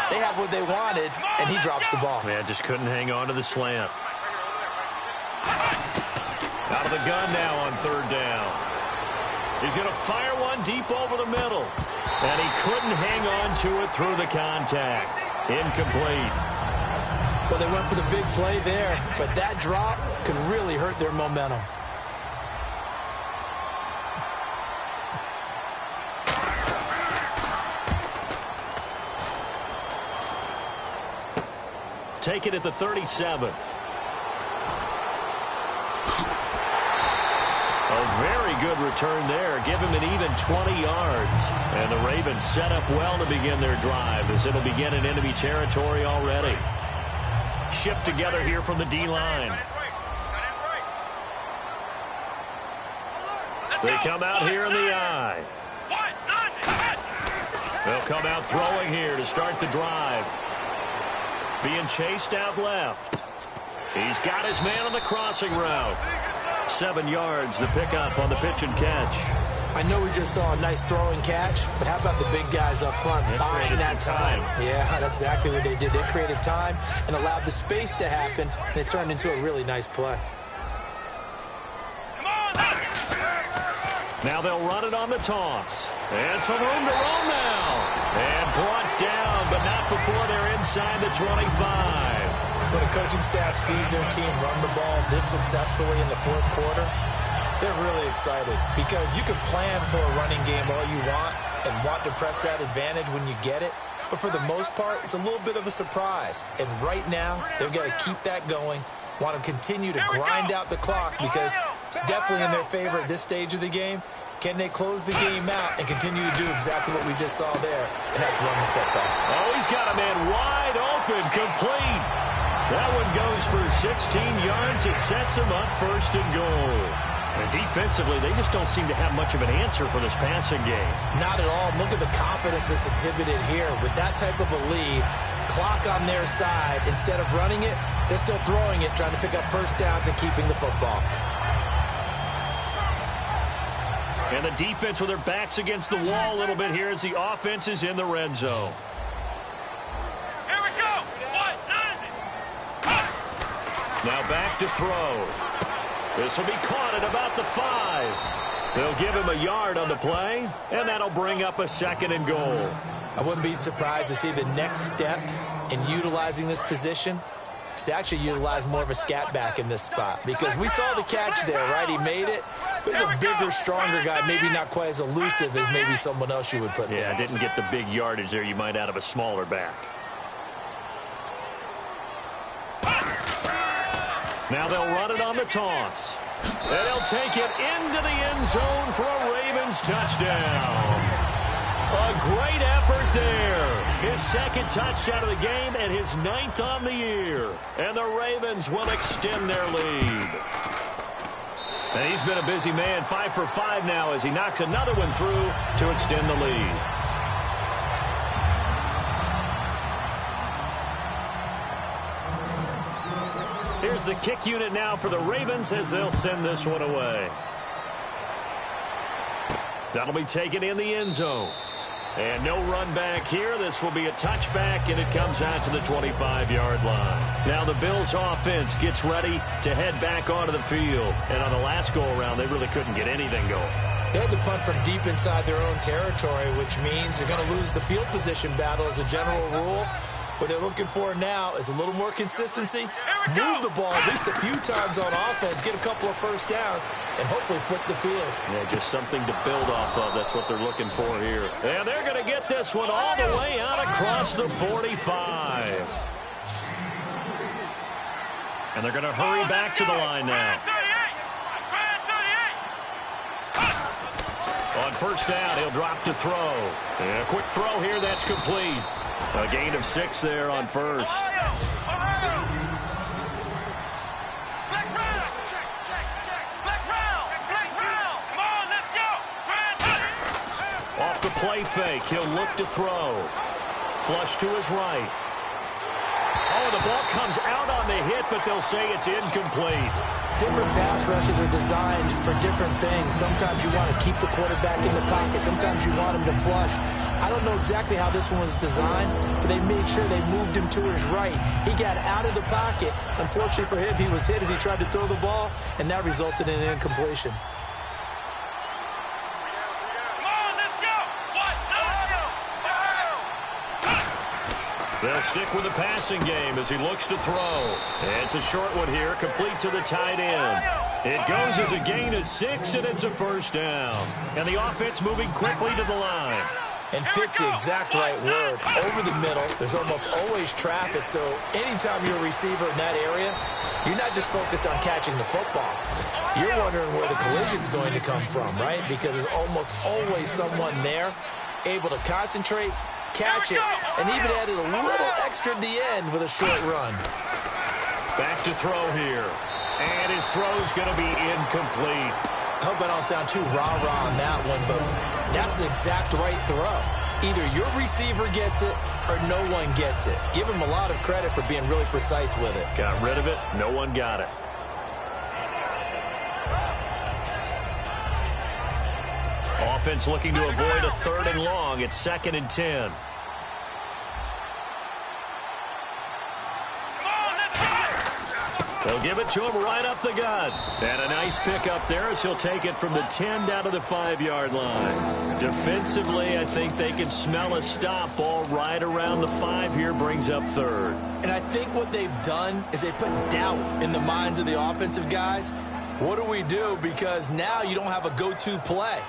They have what they wanted, and he drops the ball. Man, just couldn't hang on to the slant. Out of the gun now on third down. He's going to fire one deep over the middle. And he couldn't hang on to it through the contact. Incomplete. Well, they went for the big play there, but that drop could really hurt their momentum. Take it at the 37. A very good return there. Give him an even 20 yards. And the Ravens set up well to begin their drive as it'll begin in enemy territory already. Shift together here from the D-line. They come out here in the I. They'll come out throwing here to start the drive. Being chased out left. He's got his man on the crossing route. 7 yards the pickup on the pitch and catch. I know we just saw a nice throwing catch, but how about the big guys up front buying that time? Yeah, that's exactly what they did. They created time and allowed the space to happen, and it turned into a really nice play. Now they'll run it on the toss. And some room to roam now. And brought down, but not before they're inside the 25. When a coaching staff sees their team run the ball this successfully in the fourth quarter, they're really excited because you can plan for a running game all you want and want to press that advantage when you get it. But for the most part, it's a little bit of a surprise. And right now, they've got to keep that going, want to continue to grind out the clock because it's definitely in their favor at this stage of the game. Can they close the game out and continue to do exactly what we just saw there, and that's run the football? Oh, he's got a man wide open, complete. That one goes for 16 yards. It sets him up first and goal. And defensively, they just don't seem to have much of an answer for this passing game. Not at all. Look at the confidence that's exhibited here. With that type of a lead, clock on their side, instead of running it, they're still throwing it, trying to pick up first downs and keeping the football. And the defense with their backs against the wall a little bit here as the offense is in the red zone. Here we go. Now back to throw. This will be caught at about the 5. They'll give him a yard on the play, and that'll bring up a second and goal. I wouldn't be surprised to see the next step in utilizing this position is to actually utilize more of a scat back in this spot because we saw the catch there, right? He made it. There's a bigger, stronger guy, maybe not quite as elusive as maybe someone else you would put there. Yeah, didn't get the big yardage there you might out of a smaller back. Now they'll run it on the toss. And they'll take it into the end zone for a Ravens touchdown. A great effort there. His second touchdown of the game and his 9th on the year. And the Ravens will extend their lead. And he's been a busy man, 5 for 5 now as he knocks another one through to extend the lead. Here's the kick unit now for the Ravens as they'll send this one away. That'll be taken in the end zone. And no run back here. This will be a touchback, and it comes out to the 25-yard line. Now the Bills' offense gets ready to head back onto the field. And on the last go-around, they really couldn't get anything going. They had to punt from deep inside their own territory, which means they're going to lose the field position battle as a general rule. What they're looking for now is a little more consistency, move the ball at least a few times on offense, get a couple of first downs, and hopefully flip the field. Yeah, just something to build off of. That's what they're looking for here. And they're going to get this one all the way out across the 45. And they're going to hurry back to the line now. On first down, he'll drop to throw. And a quick throw here, that's complete. A gain of 6 there on first. Off the play fake, he'll look to throw. Flush to his right. Oh, the ball comes out on the hit, but they'll say it's incomplete. Different pass rushes are designed for different things. Sometimes you want to keep the quarterback in the pocket. Sometimes you want him to flush. I don't know exactly how this one was designed, but they made sure they moved him to his right. He got out of the pocket. Unfortunately for him, he was hit as he tried to throw the ball, and that resulted in an incompletion. They'll stick with the passing game as he looks to throw. It's a short one here, complete to the tight end. It goes as a gain of 6, and it's a first down. And the offense moving quickly to the line. And fit's the exact right word. Over the middle, there's almost always traffic, so anytime you're a receiver in that area, you're not just focused on catching the football. You're wondering where the collision's going to come from, right? Because there's almost always someone there able to concentrate, catch it, and even added a little extra at the end with a short run. Back to throw here. And his throw's going to be incomplete. I hope I don't sound too rah-rah on that one, but that's the exact right throw. Either your receiver gets it or no one gets it. Give him a lot of credit for being really precise with it. Got rid of it. No one got it. Offense looking to avoid a 3rd and long. It's 2nd and 10. They'll give it to him right up the gut. And a nice pick up there as he'll take it from the 10 down to the 5-yard line. Defensively, I think they can smell a stop. Ball right around the 5 here, brings up 3rd. And I think what they've done is they put doubt in the minds of the offensive guys. What do we do? Because now you don't have a go-to play.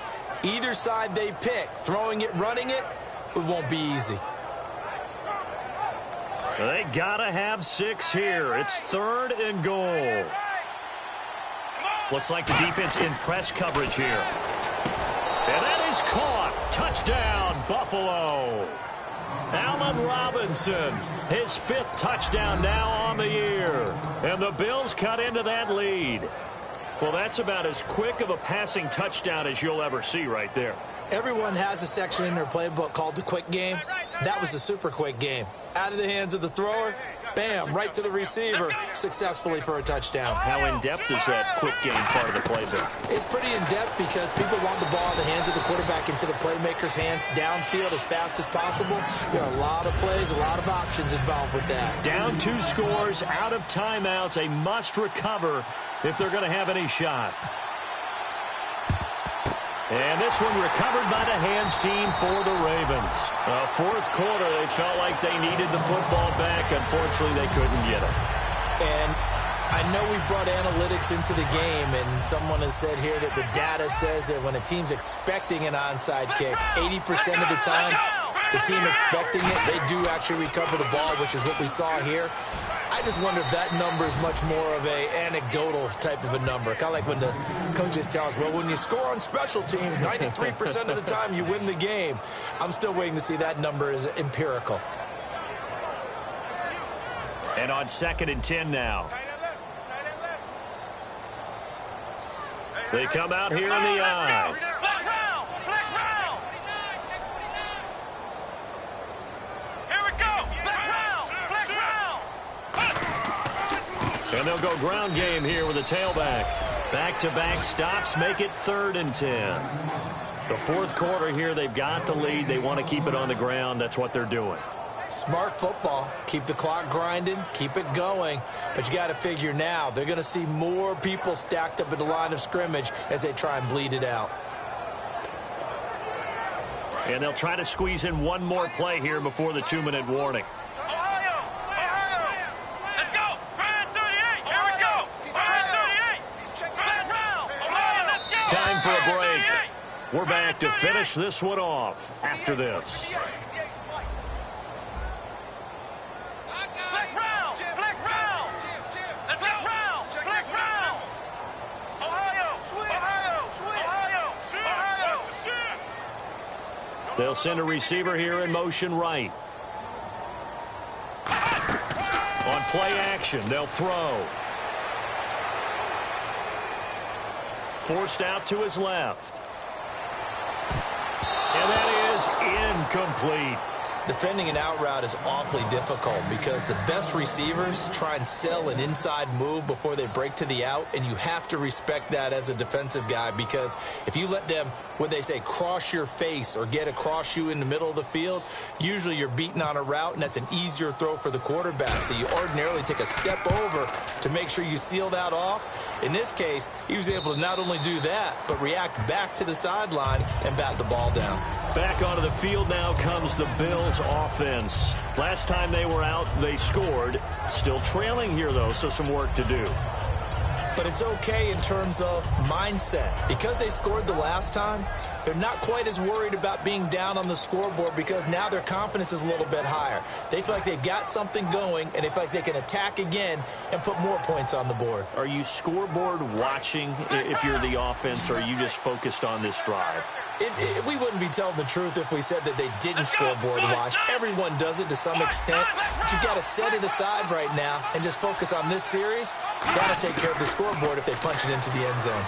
Either side they pick, throwing it, running it, it won't be easy. They gotta have 6 here. It's 3rd and goal. Looks like the defense in press coverage here. And that is caught. Touchdown, Buffalo. Allen Robinson, his 5th touchdown now on the year. And the Bills cut into that lead. Well, that's about as quick of a passing touchdown as you'll ever see right there. Everyone has a section in their playbook called the quick game. That was a super quick game. Out of the hands of the thrower, bam, right to the receiver, successfully for a touchdown. How in-depth is that quick game part of the playbook? It's pretty in-depth because people want the ball in the hands of the quarterback into the playmaker's hands downfield as fast as possible. There are a lot of plays, a lot of options involved with that. Down 2 scores, out of timeouts, a must recover if they're going to have any shot. And this one recovered by the hands team for the Ravens. 4th quarter, they felt like they needed the football back. Unfortunately, they couldn't get it. And I know we brought analytics into the game, and someone has said here that the data says that when a team's expecting an onside kick, 80% of the time, the team expecting it, they do actually recover the ball, which is what we saw here. I just wonder if that number is much more of a anecdotal type of a number. Kind of like when the coaches tell us, well, when you score on special teams, 93% of the time you win the game. I'm still waiting to see that number is empirical. And on 2nd and 10 now. They come out here in the eye. And they'll go ground game here with a tailback. Back-to-back stops make it 3rd and 10. The 4th quarter here, they've got the lead. They want to keep it on the ground. That's what they're doing. Smart football. Keep the clock grinding. Keep it going. But you got to figure now, they're going to see more people stacked up at the line of scrimmage as they try and bleed it out. And they'll try to squeeze in one more play here before the 2-minute warning. Time for a break. We're back to finish this one off after this. They'll send a receiver here in motion right. On play action, they'll throw. Forced out to his left. And that is incomplete. Defending an out route is awfully difficult because the best receivers try and sell an inside move before they break to the out, and you have to respect that as a defensive guy, because if you let them, what they say, cross your face or get across you in the middle of the field, usually you're beaten on a route, and that's an easier throw for the quarterback. So you ordinarily take a step over to make sure you seal that off. In this case, he was able to not only do that, but react back to the sideline and bat the ball down. Back onto the field now comes the Bills offense. Last time they were out, they scored. Still trailing here, though, so some work to do. But it's okay in terms of mindset. Because they scored the last time, they're not quite as worried about being down on the scoreboard because now their confidence is a little bit higher. They feel like they've got something going, and they feel like they can attack again and put more points on the board. Are you scoreboard watching if you're the offense, or are you just focused on this drive? We wouldn't be telling the truth if we said that they didn't scoreboard watch. Everyone does it to some extent, but you've got to set it aside right now and just focus on this series. You've got to take care of the scoreboard if they punch it into the end zone.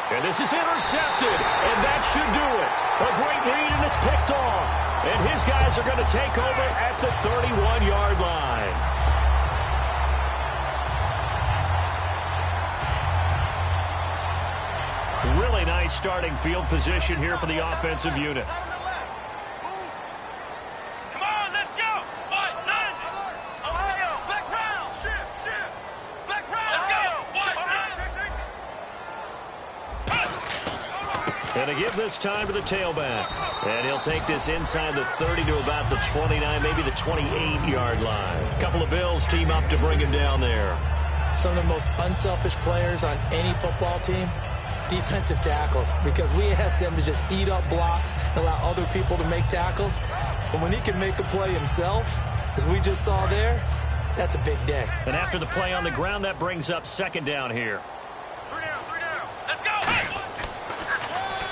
And this is intercepted, and that should do it. A great lead, and it's picked off. And his guys are going to take over at the 31-yard line. Really nice starting field position here for the offensive unit. Come on, let's go. White 90. Ohio, black round. Shift. Black round. Let's go. White 90. And to give this time to the tailback. And he'll take this inside the 30 to about the 29, maybe the 28-yard line. A couple of Bills team up to bring him down there. Some of the most unselfish players on any football team, defensive tackles, because we ask them to just eat up blocks and allow other people to make tackles. But when he can make a play himself, as we just saw there, that's a big day. And after the play on the ground, that brings up second down here. Three down. Let's go.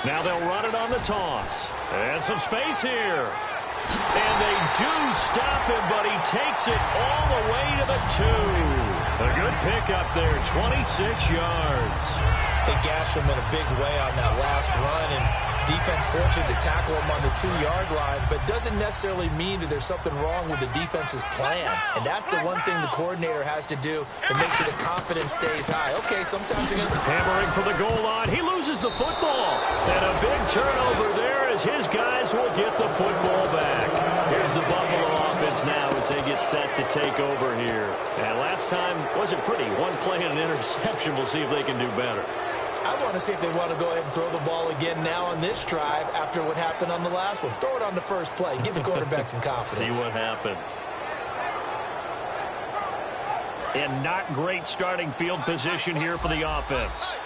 Now they'll run it on the toss. And some space here. And they do stop him, but he takes it all the way to the 2. A good pickup there, 26 yards. They gashed him in a big way on that last run, and defense fortunate to tackle him on the 2-yard line, but doesn't necessarily mean that there's something wrong with the defense's plan. And that's the one thing the coordinator has to do to make sure the confidence stays high. Okay, sometimes you're going to... Hammering for the goal line. He loses the football. And a big turnover there as his guys will get the football back. Here's the Buffalo offense now as they get set to take over here. And last time wasn't pretty. One play and an interception. We'll see if they can do better. I want to see if they want to go ahead and throw the ball again now on this drive after what happened on the last one. Throw it on the first play. Give the quarterback some confidence. See what happens. And not great starting field position here for the offense.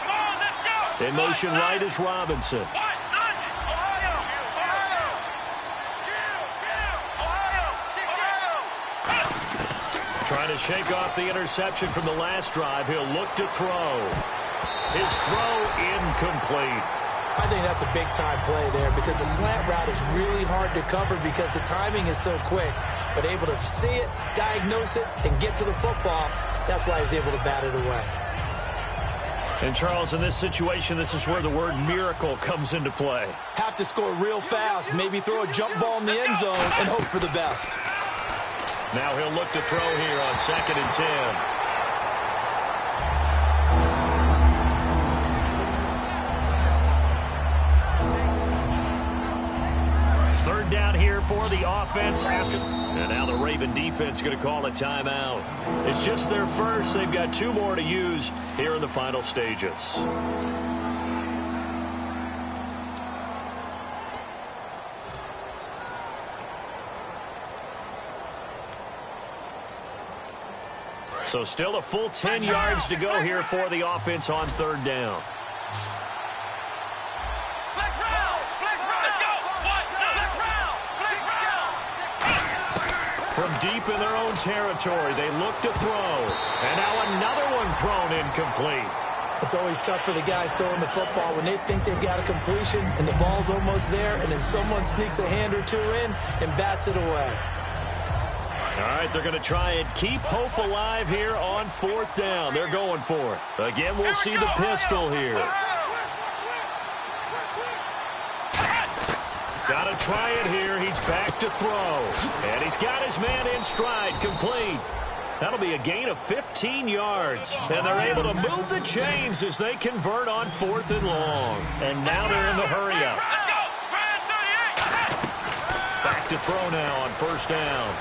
Come on, let's go. In motion right is Robinson. White 90. Ohio. Trying to shake off the interception from the last drive. He'll look to throw. His throw incomplete. I think that's a big-time play there because the slant route is really hard to cover because the timing is so quick. But able to see it, diagnose it, and get to the football, that's why he was able to bat it away. And, Charles, in this situation, this is where the word miracle comes into play. Have to score real fast, maybe throw a jump ball in the end zone and hope for the best. Now he'll look to throw here on 2nd and 10. Third down here for the offense. And now the Raven defense going to call a timeout. It's just their first. They've got 2 more to use here in the final stages. So still a full 10 yards to go here for the offense on 3rd down. Let's go. White 90. From deep in their own territory, they look to throw. And now another one thrown incomplete. It's always tough for the guys throwing the football when they think they've got a completion and the ball's almost there, and then someone sneaks a hand or two in and bats it away. All right, they're going to try and keep hope alive here on 4th down. They're going for it. Again, we'll see the pistol here. try it here. He's back to throw. And he's got his man in stride, complete. That'll be a gain of 15 yards. And they're able to move the chains as they convert on 4th and long. And now they're in the hurry-up. Back to throw now on 1st down.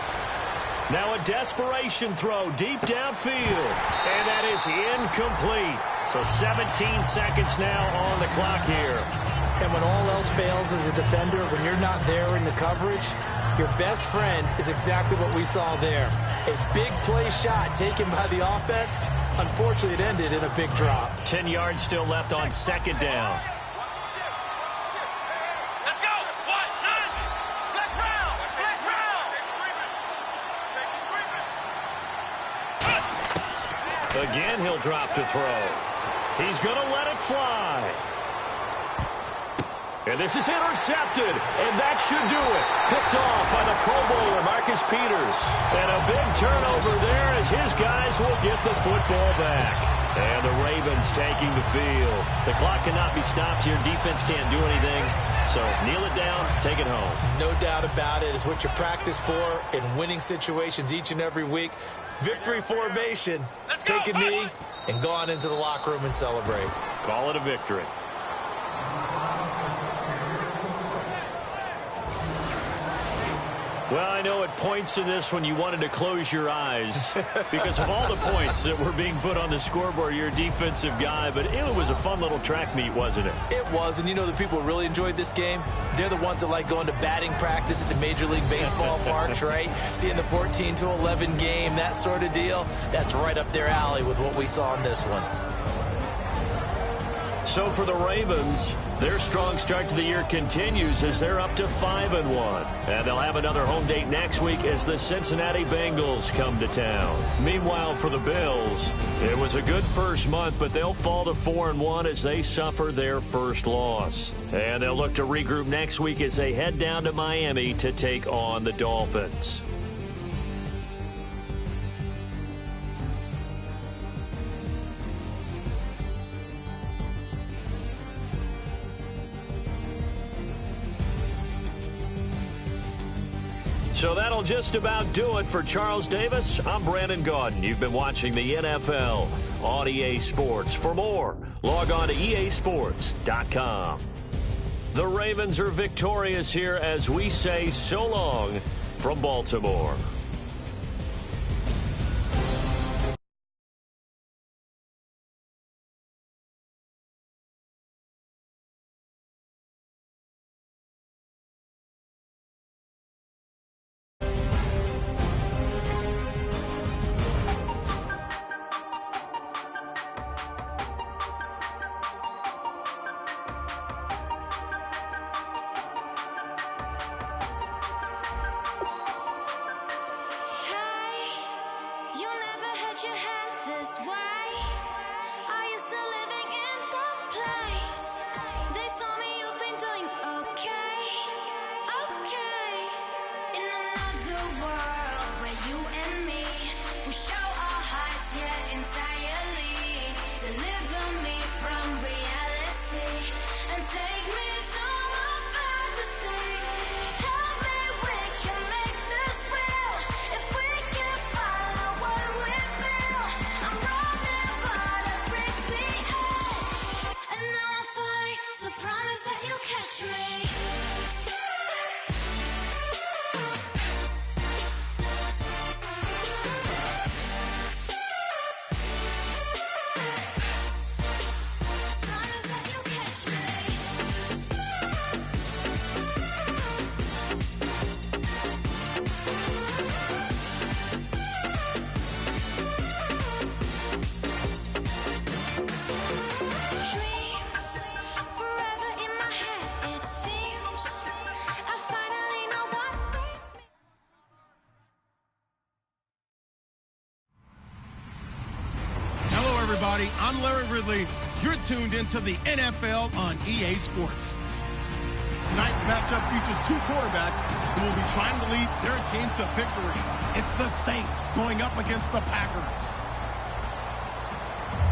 Now a desperation throw deep downfield. And that is incomplete. So 17 seconds now on the clock here. And when all else fails as a defender, when you're not there in the coverage, your best friend is exactly what we saw there. A big play shot taken by the offense. Unfortunately, it ended in a big drop. 10 yards still left on 2nd down. Let's go. 1-9. Flex round. Flex round. Again, he'll drop to throw. He's going to let it fly. And this is intercepted, and that should do it. Picked off by the Pro Bowler, Marcus Peters. And a big turnover there as his guys will get the football back. And the Ravens taking the field. The clock cannot be stopped here. Defense can't do anything. So kneel it down, take it home. No doubt about it. It's what you practice for in winning situations each and every week. Victory formation. Take a knee and go on into the locker room and celebrate. Call it a victory. Well, I know at points in this one you wanted to close your eyes because of all the points that were being put on the scoreboard. You're a defensive guy, but it was a fun little track meet, wasn't it? It was, and you know the people who really enjoyed this game? They're the ones that like going to batting practice at the Major League Baseball parks, right? Seeing the 14-11 game, that sort of deal. That's right up their alley with what we saw in this one. So for the Ravens, their strong start to the year continues as they're up to 5-1. And they'll have another home date next week as the Cincinnati Bengals come to town. Meanwhile, for the Bills, it was a good first month, but they'll fall to 4-1 as they suffer their first loss. And they'll look to regroup next week as they head down to Miami to take on the Dolphins. So that'll just about do it for Charles Davis. I'm Brandon Gaudin. You've been watching the NFL on EA Sports. For more, log on to easports.com. The Ravens are victorious here as we say so long from Baltimore. Everybody, I'm Larry Ridley. You're tuned into the NFL on EA Sports. Tonight's matchup features two quarterbacks who will be trying to lead their team to victory. It's the Saints going up against the Packers.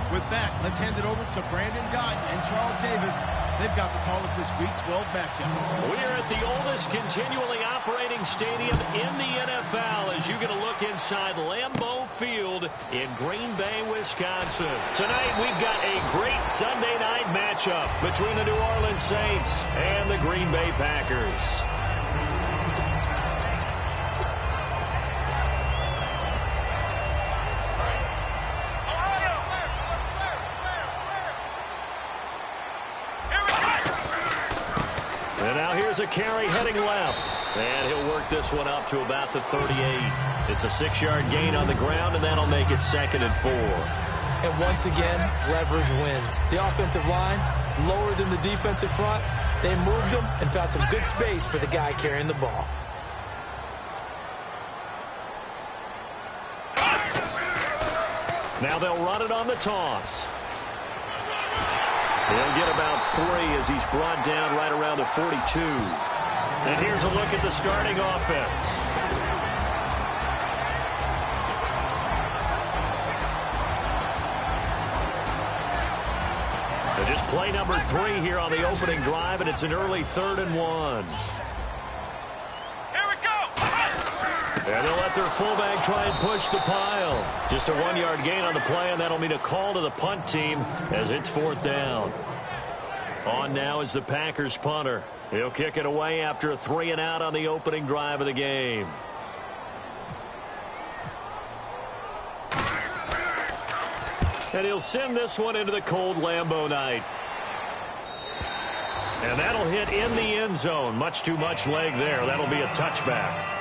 With that, let's hand it over to Brandon Gott and Charles Davis. They've got the call of this Week 12 matchup. We're at the oldest continually operating stadium in the NFL as you get a look inside Lambeau Field in Green Bay, Wisconsin. Tonight, we've got a great Sunday night matchup between the New Orleans Saints and the Green Bay Packers. And now here's a carry heading left. And he'll work this one up to about the 38. It's a 6-yard gain on the ground, and that'll make it 2nd and 4. And once again, leverage wins. The offensive line, lower than the defensive front. They moved them and found some good space for the guy carrying the ball. Now they'll run it on the toss. He'll get about 3 as he's brought down right around the 42. And here's a look at the starting offense. And just play number 3 here on the opening drive, and it's an early 3rd and 1. Here we go. And they'll let their fullback try and push the pile. Just a 1-yard gain on the play, and that'll mean a call to the punt team as it's 4th down. On now is the Packers punter. He'll kick it away after a 3-and-out on the opening drive of the game. And he'll send this one into the cold Lambeau night. And that'll hit in the end zone. Much too much leg there. That'll be a touchback.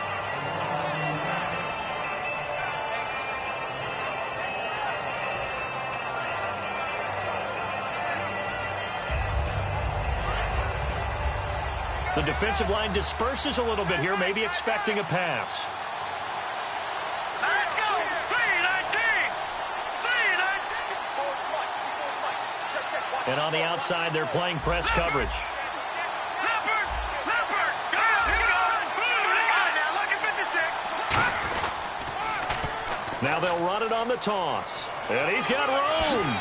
The defensive line disperses a little bit here, maybe expecting a pass. Let's go. 3-19. And on the outside, they're playing press coverage. Leopard. Go. Now look at 56. Now they'll run it on the toss. And he's got room.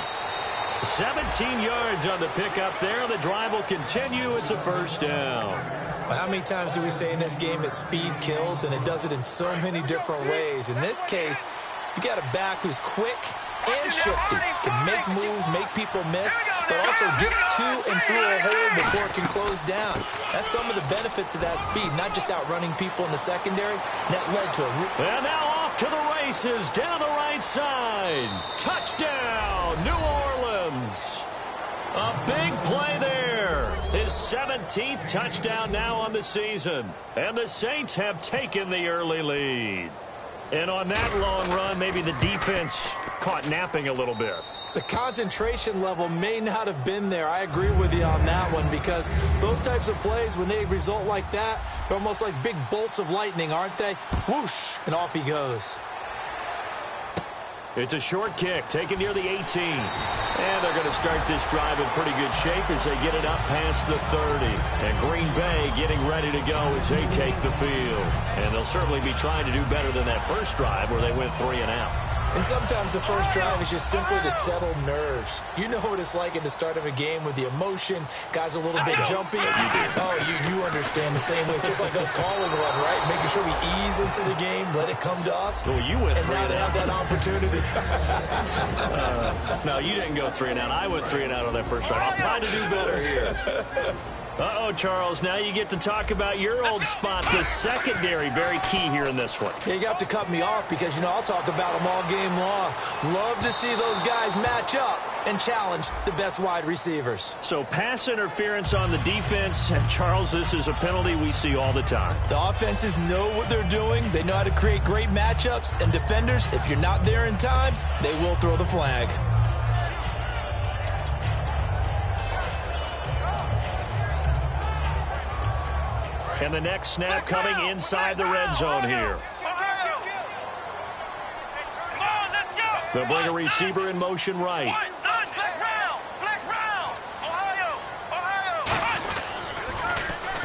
17 yards on the pickup there. The drive will continue. It's a 1st down. Well, how many times do we say in this game that speed kills, and it does it in so many different ways? In this case, you got a back who's quick and shifty, can make moves, make people miss, but also gets to and through a hole before it can close down. That's some of the benefits of that speed, not just outrunning people in the secondary. That led to a... And now off to the races down the right side. Touchdown, New Orleans. A big play there. His 17th touchdown now on the season. And the Saints have taken the early lead. And on that long run, maybe the defense caught napping a little bit. The concentration level may not have been there. I agree with you on that one, because those types of plays, when they result like that, they're almost like big bolts of lightning, aren't they? Whoosh, and off he goes. It's a short kick taken near the 18. And they're going to start this drive in pretty good shape as they get it up past the 30. And Green Bay getting ready to go as they take the field. And they'll certainly be trying to do better than that first drive where they went 3-and-out. And sometimes the first drive is just simply to settle nerves. You know what it's like at the start of a game with the emotion. Guys a little bit jumpy. Oh, you understand the same way. It's just like us calling one, right? Making sure we ease into the game, let it come to us. Well, you went 3-and-out. And now they have that opportunity. No, you didn't go 3-and-out. I went 3-and-out on that first drive. I'll try to do better here. Uh-oh, Charles, now you get to talk about your old spot, the secondary, very key here in this one. Yeah, you have to cut me off because, you know, I'll talk about them all game long. Love to see those guys match up and challenge the best wide receivers. So pass interference on the defense, and Charles, this is a penalty we see all the time. The offenses know what they're doing. They know how to create great matchups, and defenders, if you're not there in time, they will throw the flag. And the next snap coming inside the red zone here. They'll bring a receiver in motion right.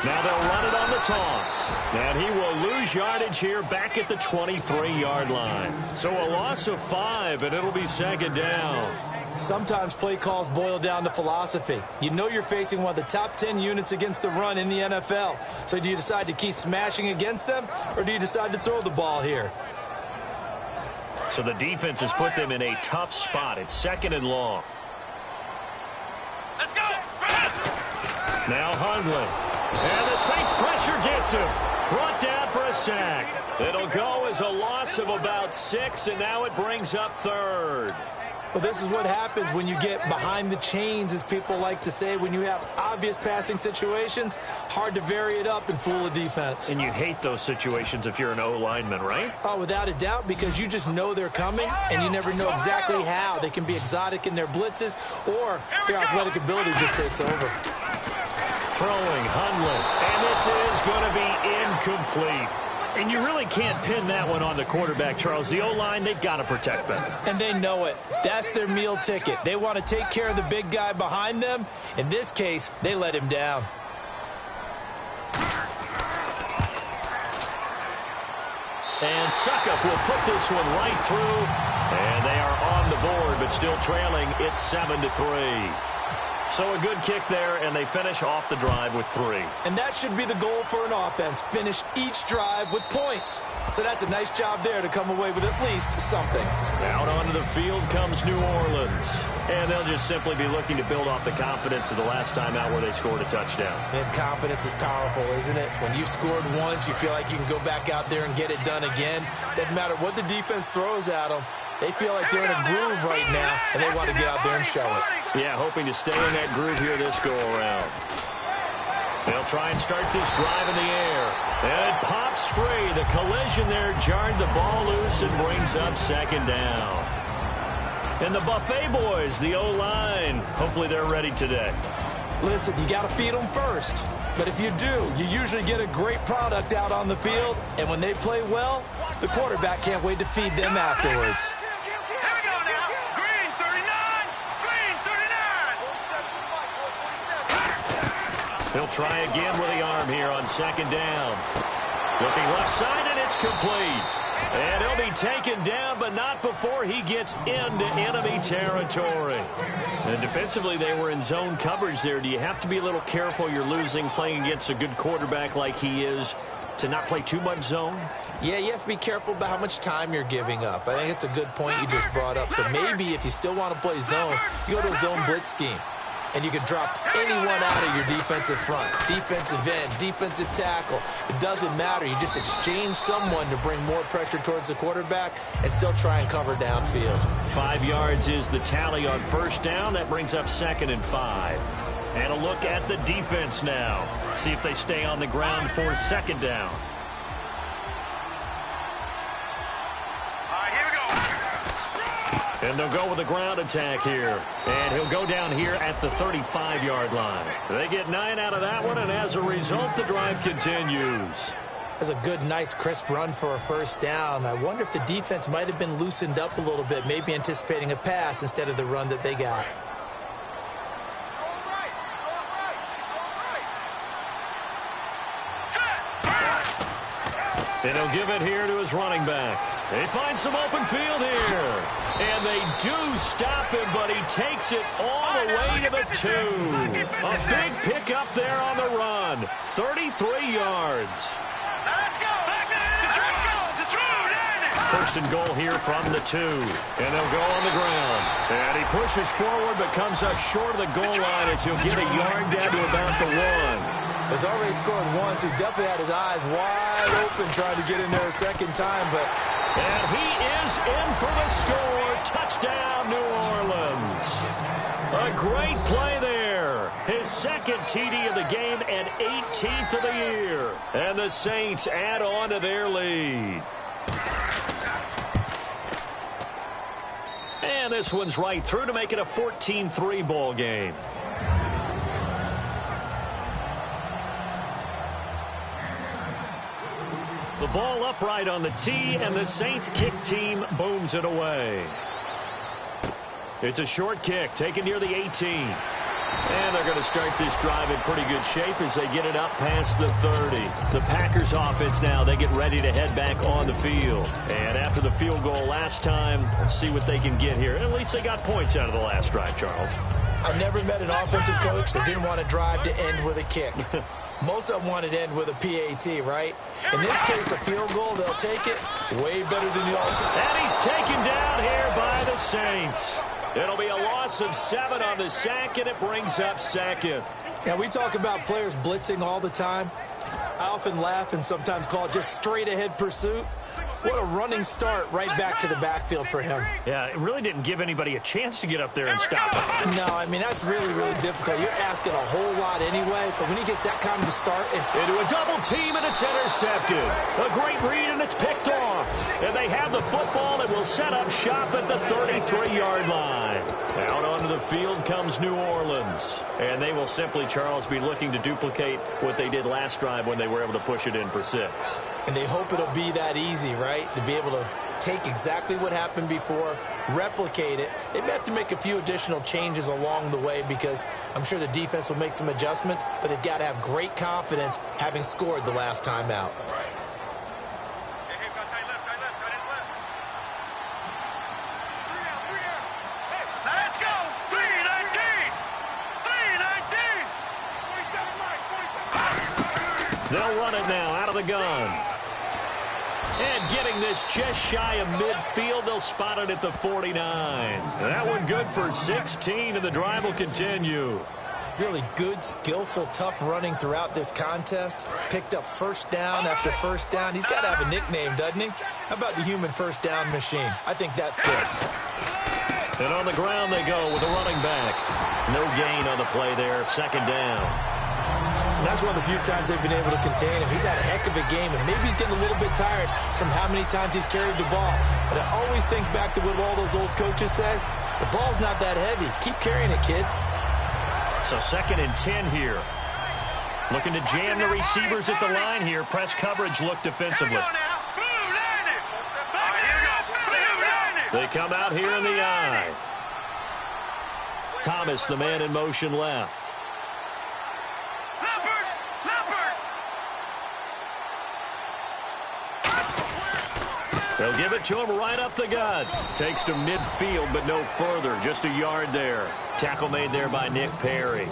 Now they'll run it on the toss. And he will lose yardage here back at the 23-yard line. So a loss of 5, and it'll be 2nd down. Sometimes play calls boil down to philosophy. You know you're facing one of the top 10 units against the run in the NFL. So do you decide to keep smashing against them, or do you decide to throw the ball here? So the defense has put them in a tough spot. It's 2nd and long. Let's go. Now Hundley. And the Saints pressure gets him. Brought down for a sack. It'll go as a loss of about 6, and now it brings up 3rd. Well, this is what happens when you get behind the chains, as people like to say. When you have obvious passing situations, hard to vary it up and fool a defense. And you hate those situations if you're an O-lineman, right? Oh, without a doubt, because you just know they're coming, and you never know exactly how. They can be exotic in their blitzes, or their athletic ability just takes over. Throwing Hundley, and this is going to be incomplete. And you really can't pin that one on the quarterback, Charles. The O-line, they've got to protect them. And they know it. That's their meal ticket. They want to take care of the big guy behind them. In this case, they let him down. And Suckup will put this one right through. And they are on the board, but still trailing. It's 7-3. So a good kick there, and they finish off the drive with 3. And that should be the goal for an offense. Finish each drive with points. So that's a nice job there to come away with at least something. Out onto the field comes New Orleans. And they'll just simply be looking to build off the confidence of the last time out where they scored a touchdown. And confidence is powerful, isn't it? When you've scored once, you feel like you can go back out there and get it done again. Doesn't matter what the defense throws at them. They feel like they're in a groove right now, and they want to get out there and show it. Yeah, hoping to stay in that groove here this go-around. They'll try and start this drive in the air. And it pops free. The collision there jarred the ball loose and brings up 2nd down. And the Buffet boys, the O-line, hopefully they're ready today. Listen, you got to feed them first. But if you do, you usually get a great product out on the field. And when they play well, the quarterback can't wait to feed them afterwards. He'll try again with the arm here on 2nd down. Looking left side, and it's complete. And he'll be taken down, but not before he gets into enemy territory. And defensively, they were in zone coverage there. Do you have to be a little careful? You're losing, playing against a good quarterback like he is, to not play too much zone? Yeah, you have to be careful about how much time you're giving up. I think it's a good point you just brought up. So maybe if you still want to play zone, you go to a zone blitz scheme. And you can drop anyone out of your defensive front, defensive end, defensive tackle. It doesn't matter. You just exchange someone to bring more pressure towards the quarterback and still try and cover downfield. 5 yards is the tally on 1st down. That brings up 2nd and 5. And a look at the defense now. See if they stay on the ground for 2nd down. And they'll go with a ground attack here. And he'll go down here at the 35-yard line. They get 9 out of that one, and as a result, the drive continues. That's a good, nice, crisp run for a 1st down. I wonder if the defense might have been loosened up a little bit, maybe anticipating a pass instead of the run that they got. And he'll give it here to his running back. They find some open field here. And they do stop him, but he takes it all the way to the 2. A big pickup there on the run. 33 yards. Let's go. Let's go. 1st and goal here from the 2. And they'll go on the ground. And he pushes forward, but comes up short of the goal line as he'll get a yard down to about the 1. Has already scored once. He definitely had his eyes wide open trying to get in there a 2nd time, but... And he is in for the score. Touchdown, New Orleans. A great play there. His 2nd TD of the game and 18th of the year. And the Saints add on to their lead. And this one's right through to make it a 14-3 ball game. The ball upright on the tee, and the Saints kick team booms it away. It's a short kick taken near the 18. And they're going to start this drive in pretty good shape as they get it up past the 30. The Packers offense now, they get ready to head back on the field. And after the field goal last time, let's see what they can get here. At least they got points out of the last drive, Charles. I never met an offensive coach that didn't want to drive to end with a kick. Most of them wanted to end with a PAT, right? In this case, a field goal, they'll take it way better than the alternate. And he's taken down here by the Saints. It'll be a loss of 7 on the sack, and it brings up second. Now, we talk about players blitzing all the time. I often laugh and sometimes call it just straight-ahead pursuit. What a running start right back to the backfield for him. Yeah, it really didn't give anybody a chance to get up there and stop him. No, I mean, that's really, really difficult. You're asking a whole lot anyway, but when he gets that kind of a start... Into a double team, and it's intercepted. A great read, and it's picked off. And they have the football and will set up shop at the 33-yard line. Out onto the field comes New Orleans. And they will simply, Charles, be looking to duplicate what they did last drive when they were able to push it in for 6. And they hope it'll be that easy, right? To be able to take exactly what happened before, replicate it. They may have to make a few additional changes along the way because I'm sure the defense will make some adjustments, but they've got to have great confidence having scored the last time out. Let's go! 319! They'll run it now out of the gun. And getting this just shy of midfield, they'll spot it at the 49. That one good for 16, and the drive will continue. Really good, skillful, tough running throughout this contest. Picked up first down after first down. He's got to have a nickname, doesn't he? How about the human first down machine? I think that fits. And on the ground they go with a running back. No gain on the play there, second down. And that's one of the few times they've been able to contain him. He's had a heck of a game, and maybe he's getting a little bit tired from how many times he's carried the ball. But I always think back to what all those old coaches say. The ball's not that heavy. Keep carrying it, kid. So 2nd and 10 here. Looking to jam the receivers at the line here. Press coverage look defensively. They come out here in the eye. Thomas, the man in motion left. They'll give it to him right up the gut. Takes to midfield, but no further. Just a yard there. Tackle made there by Nick Perry.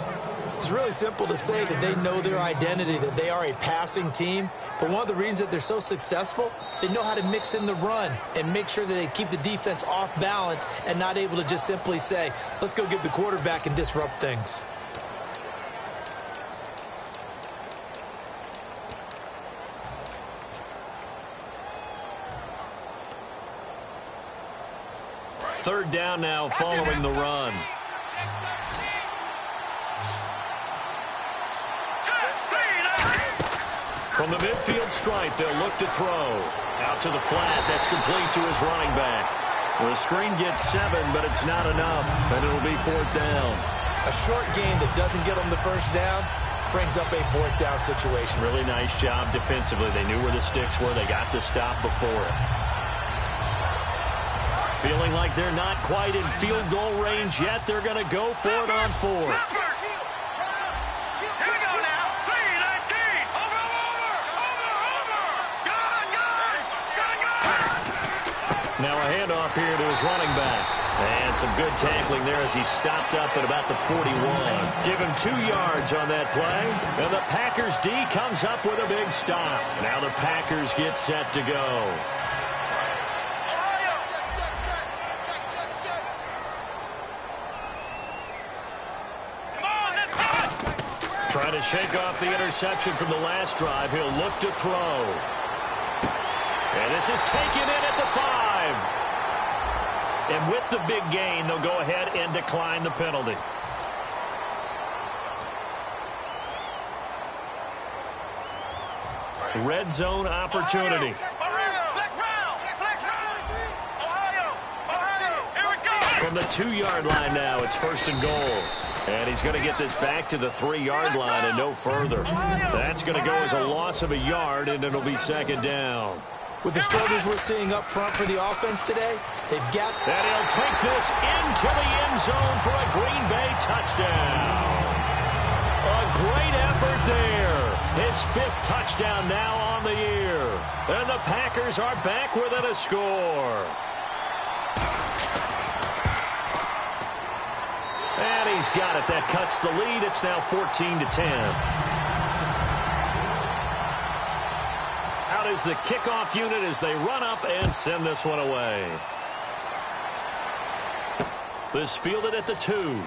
It's really simple to say that they know their identity, that they are a passing team. But one of the reasons that they're so successful, they know how to mix in the run and make sure that they keep the defense off balance and not able to just simply say, let's go get the quarterback and disrupt things. Third down now following the run. From the midfield stripe, they'll look to throw. Out to the flat. That's complete to his running back. The screen gets 7, but it's not enough, and it'll be 4th down. A short gain that doesn't get them the first down brings up a 4th down situation. Really nice job defensively. They knew where the sticks were. They got the stop before it. Feeling like they're not quite in field goal range yet. They're going to go for it on 4th. Here we go now. 319. Over. Good. Now a handoff here to his running back. And some good tackling there as he stopped up at about the 41. Give him 2 yards on that play. And the Packers D comes up with a big stop. Now the Packers get set to go. Trying to shake off the interception from the last drive. He'll look to throw. And this is taken in at the 5. And with the big gain, they'll go ahead and decline the penalty. Red zone opportunity. From the 2-yard line now, it's 1st and goal. And he's going to get this back to the 3-yard line and no further. That's going to go as a loss of a yard, and it'll be 2nd down. With the struggles we're seeing up front for the offense today, they've got... And he'll take this into the end zone for a Green Bay touchdown. there. His 5th touchdown now on the year. And the Packers are back within a score. And he's got it. That cuts the lead. It's now 14-10. Out is the kickoff unit as they run up and send this one away. This fielded at the 2.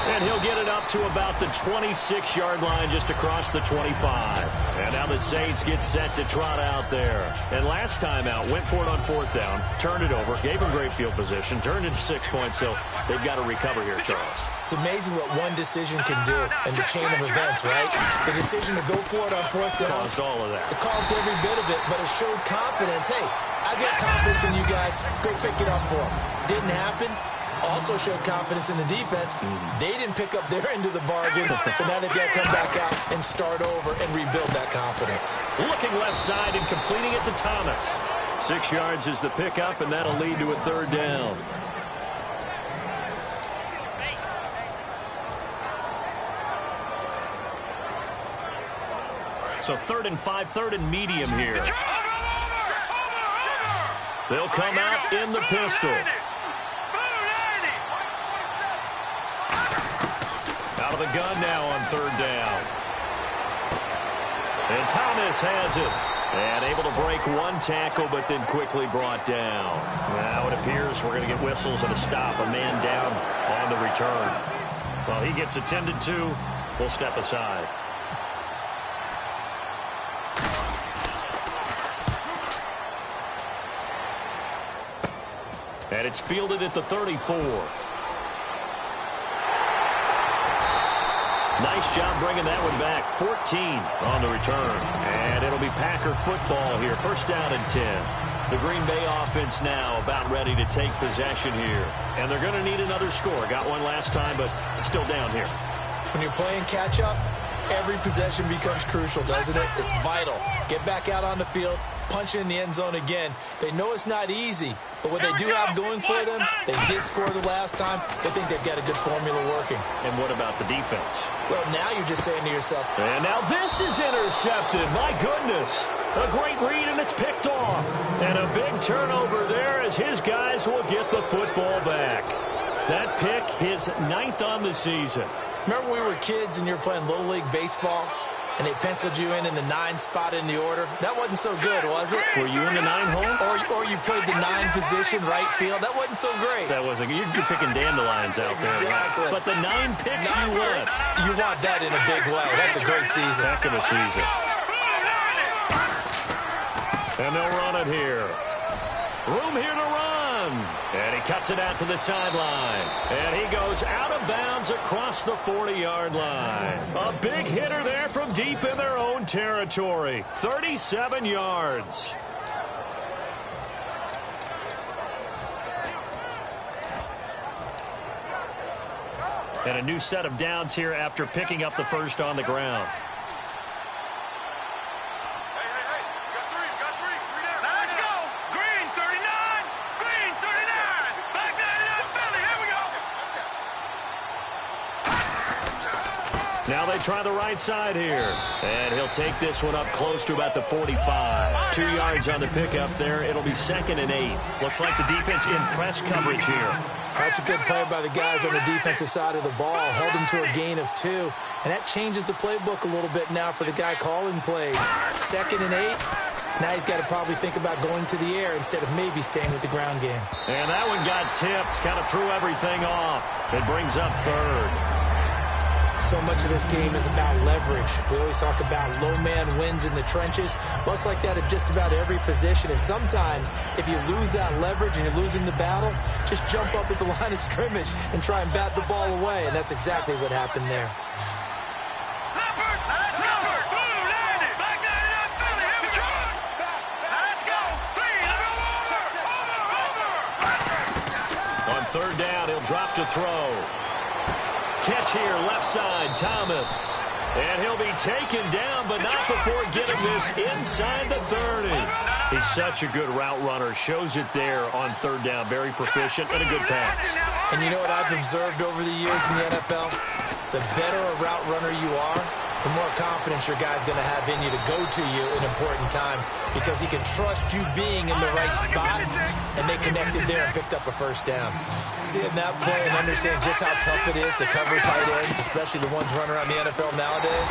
And he'll get it up to about the 26-yard line just across the 25. And now the Saints get set to trot out there. And last time out, went for it on 4th down, turned it over, gave him great field position, turned it to 6 points, so they've got to recover here, Charles. It's amazing what one decision can do in the chain of events, right? The decision to go for it on 4th down. Caused all of that. It caused every bit of it, but it showed confidence. Hey, I've got confidence in you guys. Go pick it up for them. Didn't happen. Also showed confidence in the defense. They didn't pick up their end of the bargain, so now they've got to come back out and start over and rebuild that confidence. Looking left side and completing it to Thomas. 6 yards is the pickup, and that'll lead to a 3rd down. So 3rd and 5, 3rd and medium here. They'll come out in the pistol. Out of the gun now on 3rd down. And Thomas has it. And able to break one tackle, but then quickly brought down. Now it appears we're going to get whistles and a stop. A man down on the return. Well, he gets attended to. We'll step aside. And it's fielded at the 34. Nice job bringing that one back. 14 on the return. And it'll be Packer football here. 1st down and 10. The Green Bay offense now about ready to take possession here. And they're going to need another score. Got one last time, but still down here. When you're playing catch-up, every possession becomes crucial, doesn't it? It's vital. Get back out on the field, punch it in the end zone again. They know it's not easy, but what they do have going for them, they did score the last time. They think they've got a good formula working. And what about the defense? Well, now you're just saying to yourself, and now this is intercepted. My goodness. A great read, and it's picked off. And a big turnover there as his guys will get the football back. That pick, his 9th on the season. Remember when we were kids and you were playing Little League Baseball, and they penciled you in the 9 spot in the order? That wasn't so good, was it? Were you in the 9 hole? Or you played the 9 position, right field? That wasn't so great. That wasn't. You're picking dandelions out there. Exactly. But the 9 picks you want. You want that in a big way. That's a great season. Heck of a season. And they'll run it here. Room here to run. And he cuts it out to the sideline. And he goes out of bounds across the 40-yard line. A big hitter there from deep in their own territory. 37 yards. And a new set of downs here after picking up the first on the ground. Now they try the right side here. And he'll take this one up close to about the 45. 2 yards on the pickup there. It'll be 2nd and 8. Looks like the defense in press coverage here. That's a good play by the guys on the defensive side of the ball. Held him to a gain of 2. And that changes the playbook a little bit now for the guy calling plays. 2nd and 8. Now he's got to probably think about going to the air instead of maybe staying with the ground game. And that one got tipped. Kind of threw everything off. It brings up 3rd. So much of this game is about leverage. We always talk about low man wins in the trenches. Well, it's like that at just about every position. And sometimes, if you lose that leverage and you're losing the battle, just jump up at the line of scrimmage and try and bat the ball away. And that's exactly what happened there. On 3rd down, he'll drop to throw. Catch here, left side, Thomas. And he'll be taken down, but not before getting this inside the 30. He's such a good route runner. Shows it there on 3rd down. Very proficient and a good pass. And you know what I've observed over the years in the NFL? the better a route runner you are, the more confidence your guy's going to have in you to go to you in important times because he can trust you being in the right spot, and they connected there and picked up a first down. Seeing that play and understanding just how tough it is to cover tight ends, especially the ones running around the NFL nowadays,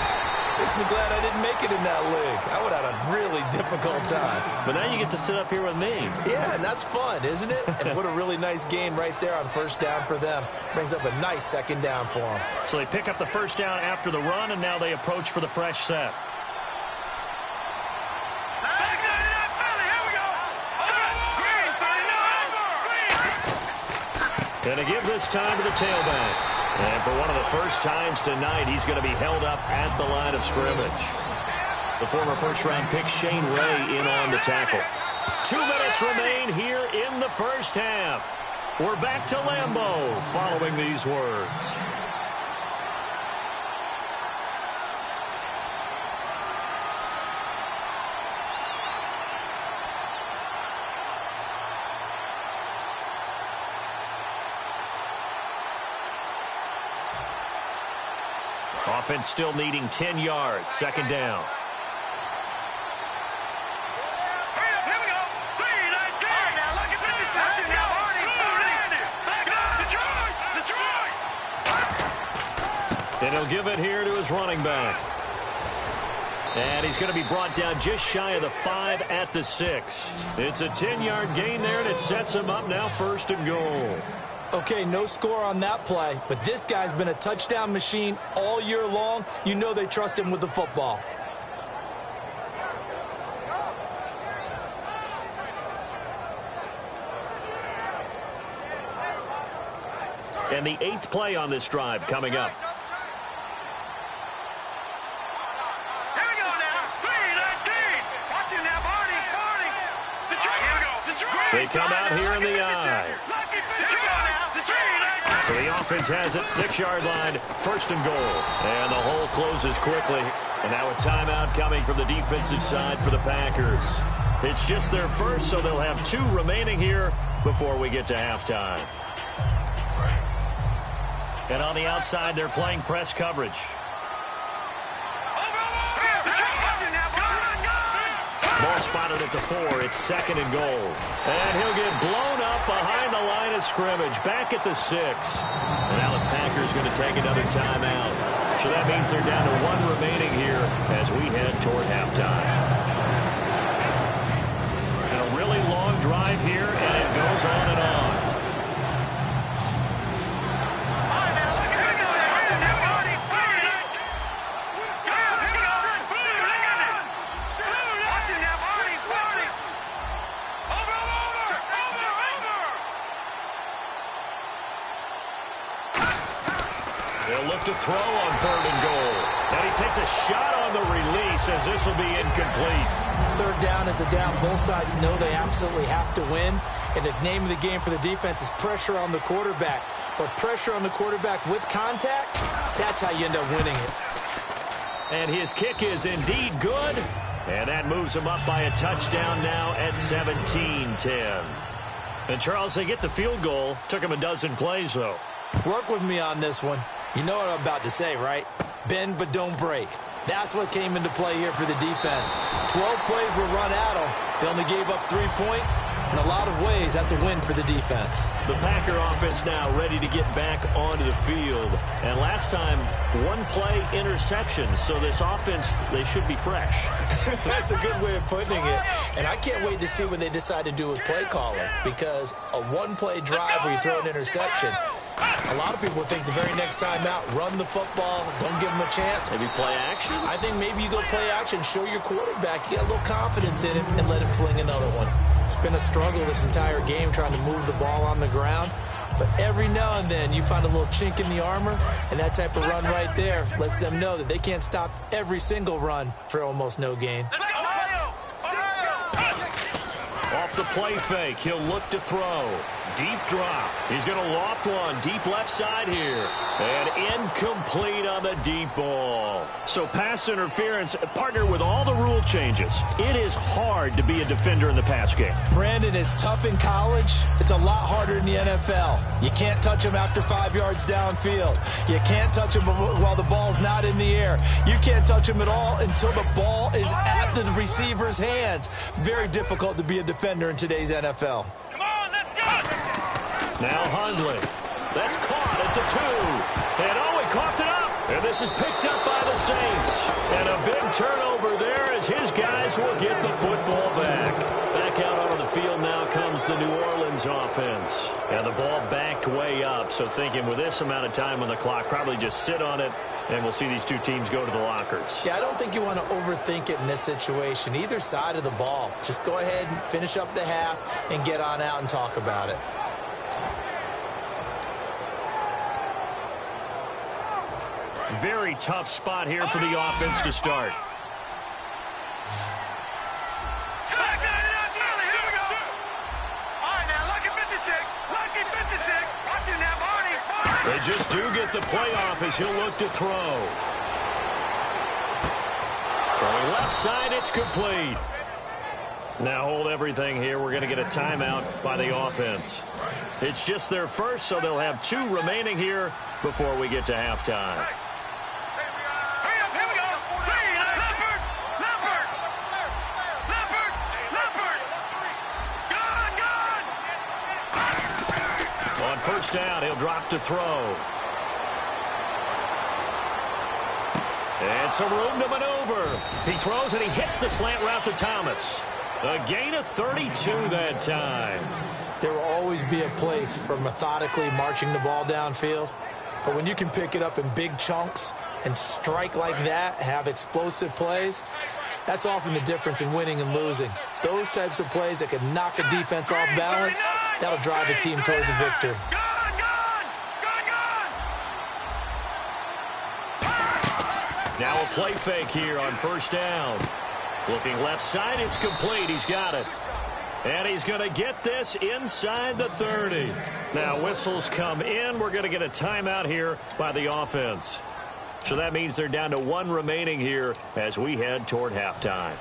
makes me glad I didn't make it in that league. I would have had a really difficult time. But now you get to sit up here with me. Yeah, and that's fun, isn't it? And what a really nice game right there on first down for them. Brings up a nice second down for them. So they pick up the first down after the run, and now they approach for the fresh set. And to give this time to the tailback. And for one of the first times tonight, he's going to be held up at the line of scrimmage. The former first-round pick, Shane Ray, in on the tackle. 2 minutes remain here in the first half. We're back to Lambeau following these words. Offense still needing 10 yards. Second down. And he'll give it here to his running back. And he's going to be brought down just shy of the 5 at the 6. It's a 10-yard gain there, and it sets him up now 1st and goal. Okay, no score on that play, but this guy's been a touchdown machine all year long. You know they trust him with the football. And the 8th play on this drive coming up. Here we go now. 3-19. Watch him now, Barney. Detroit. They come out here in the eye. So the offense has it, 6-yard line, 1st and goal. And the hole closes quickly. And now a timeout coming from the defensive side for the Packers. It's just their first, so they'll have 2 remaining here before we get to halftime. And on the outside, they're playing press coverage. Ball spotted at the 4. It's 2nd and goal. And he'll get blown up behind the line of scrimmage. Back at the 6. And now the Packers going to take another timeout. So that means they're down to 1 remaining here as we head toward halftime. And a really long drive here, and it goes on and on. They'll look to throw on 3rd and goal. And he takes a shot on the release as this will be incomplete. 3rd down is a down. Both sides know they absolutely have to win. And the name of the game for the defense is pressure on the quarterback. But pressure on the quarterback with contact, that's how you end up winning it. And his kick is indeed good. And that moves him up by a touchdown now at 17-10. And Charles, they get the field goal. Took him a dozen plays, though. Work with me on this one. You know what I'm about to say, right? Bend but don't break. That's what came into play here for the defense. 12 plays were run at them. They only gave up 3 points. In a lot of ways, that's a win for the defense. The Packer offense now ready to get back onto the field. And last time, 1 play interception. So this offense, they should be fresh. That's a good way of putting it. And I can't wait to see what they decide to do with play calling. Because a 1-play drive where you throw an interception, a lot of people think the very next time out, run the football, don't give them a chance. Maybe play action? I think maybe you go play action, show your quarterback, you get a little confidence in him, and let him fling another one. It's been a struggle this entire game trying to move the ball on the ground. But every now and then you find a little chink in the armor, and that type of run right there lets them know that they can't stop every single run for almost no gain. Off the play fake, he'll look to throw. Deep drop. He's going to loft one deep left side here. And incomplete on the deep ball. So pass interference, partner with all the rule changes. It is hard to be a defender in the pass game. Brandon, is tough in college. It's a lot harder in the NFL. You can't touch him after 5 yards downfield. You can't touch him while the ball's not in the air. You can't touch him at all until the ball is at the receiver's hands. Very difficult to be a defender in today's NFL. Come on, let's go! Now Hundley. That's caught at the 2. And oh, he coughed it up. And this is picked up by the Saints. And a big turnover there as his guys will get the football back. Back out onto the field now comes the New Orleans offense. And the ball backed way up. So thinking with this amount of time on the clock, probably just sit on it. And we'll see these two teams go to the lockers. Yeah, I don't think you want to overthink it in this situation. Either side of the ball. Just go ahead and finish up the half and get on out and talk about it. Very tough spot here for the offense to start. They just do get the playoff as he'll look to throw. Throwing left side, it's complete. Now hold everything here. We're going to get a timeout by the offense. It's just their first, so they'll have 2 remaining here before we get to halftime. On first down, he'll drop to throw. And some room to maneuver. He throws and he hits the slant route to Thomas. A gain of 32 that time. There will always be a place for methodically marching the ball downfield. But when you can pick it up in big chunks and strike like that, have explosive plays, that's often the difference in winning and losing. Those types of plays that can knock a defense off balance, that'll drive a team towards a victory. Now a play fake here on first down. Looking left side, it's complete. He's got it. And he's going to get this inside the 30. Now whistles come in. We're going to get a timeout here by the offense. So that means they're down to 1 remaining here as we head toward halftime.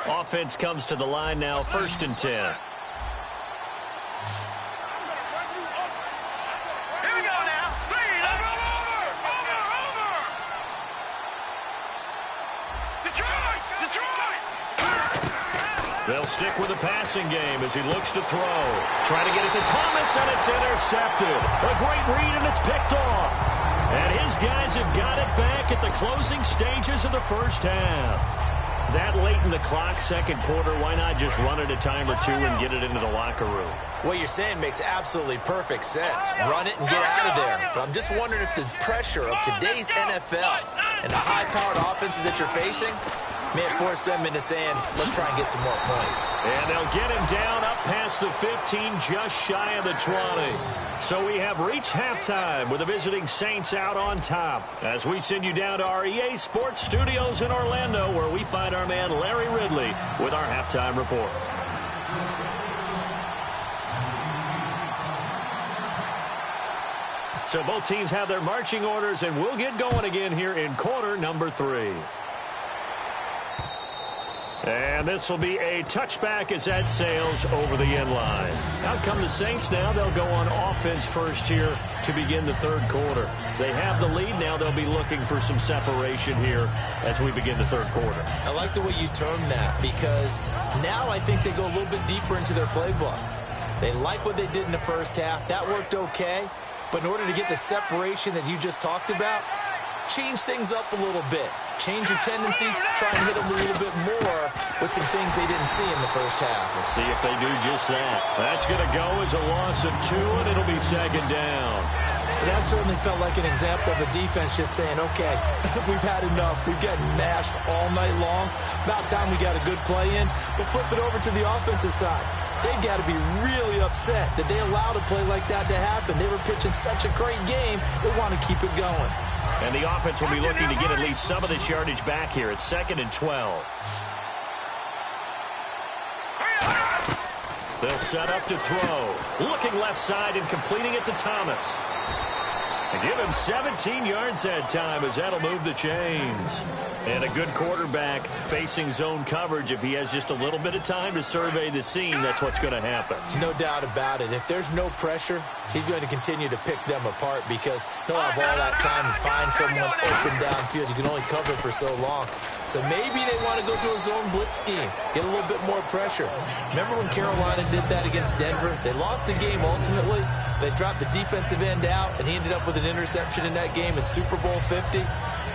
Offense comes to the line now, 1st and 10. Here we go now. Please, over. Detroit! They'll stick with the passing game as he looks to throw. Trying to get it to Thomas, and it's intercepted. A great read, and it's picked off. And his guys have got it back at the closing stages of the first half. That late in the clock, second quarter, why not just run it a time or 2 and get it into the locker room? What you're saying makes absolutely perfect sense. Run it and get out of there. But I'm just wondering if the pressure of today's NFL and the high-powered offenses that you're facing may have forced them into saying, let's try and get some more points. And they'll get him down up past the 15, just shy of the 20. So we have reached halftime with the visiting Saints out on top as we send you down to our EA Sports Studios in Orlando, where we find our man Larry Ridley with our halftime report. So both teams have their marching orders, and we'll get going again here in quarter number 3. And this will be a touchback as that sails over the end line. Out come the Saints now. They'll go on offense first here to begin the third quarter. They have the lead. Now they'll be looking for some separation here as we begin the third quarter. I like the way you termed that, because now I think they go a little bit deeper into their playbook. They like what they did in the first half. That worked okay. But in order to get the separation that you just talked about, change things up a little bit. Change your tendencies, try and hit them a little bit more with some things they didn't see in the first half. We'll see if they do just that. That's going to go as a loss of 2, and it'll be second down. That certainly felt like an example of a defense just saying, okay, we've had enough. We've gotten mashed all night long. About time we got a good play in. But flip it over to the offensive side. They've got to be really upset that they allowed a play like that to happen. They were pitching such a great game, they want to keep it going. And the offense will be looking to get at least some of this yardage back here. It's 2nd and 12. They'll set up to throw. Looking left side and completing it to Thomas. And give him 17 yards that time as that'll move the chains. And a good quarterback facing zone coverage. If he has just a little bit of time to survey the scene, that's what's going to happen. No doubt about it. If there's no pressure, he's going to continue to pick them apart because he'll have all that time to find someone open downfield. You can only cover for so long. So maybe they want to go to a zone blitz scheme, get a little bit more pressure. Remember when Carolina did that against Denver? They lost the game ultimately. They dropped the defensive end out, and he ended up with an interception in that game in Super Bowl 50.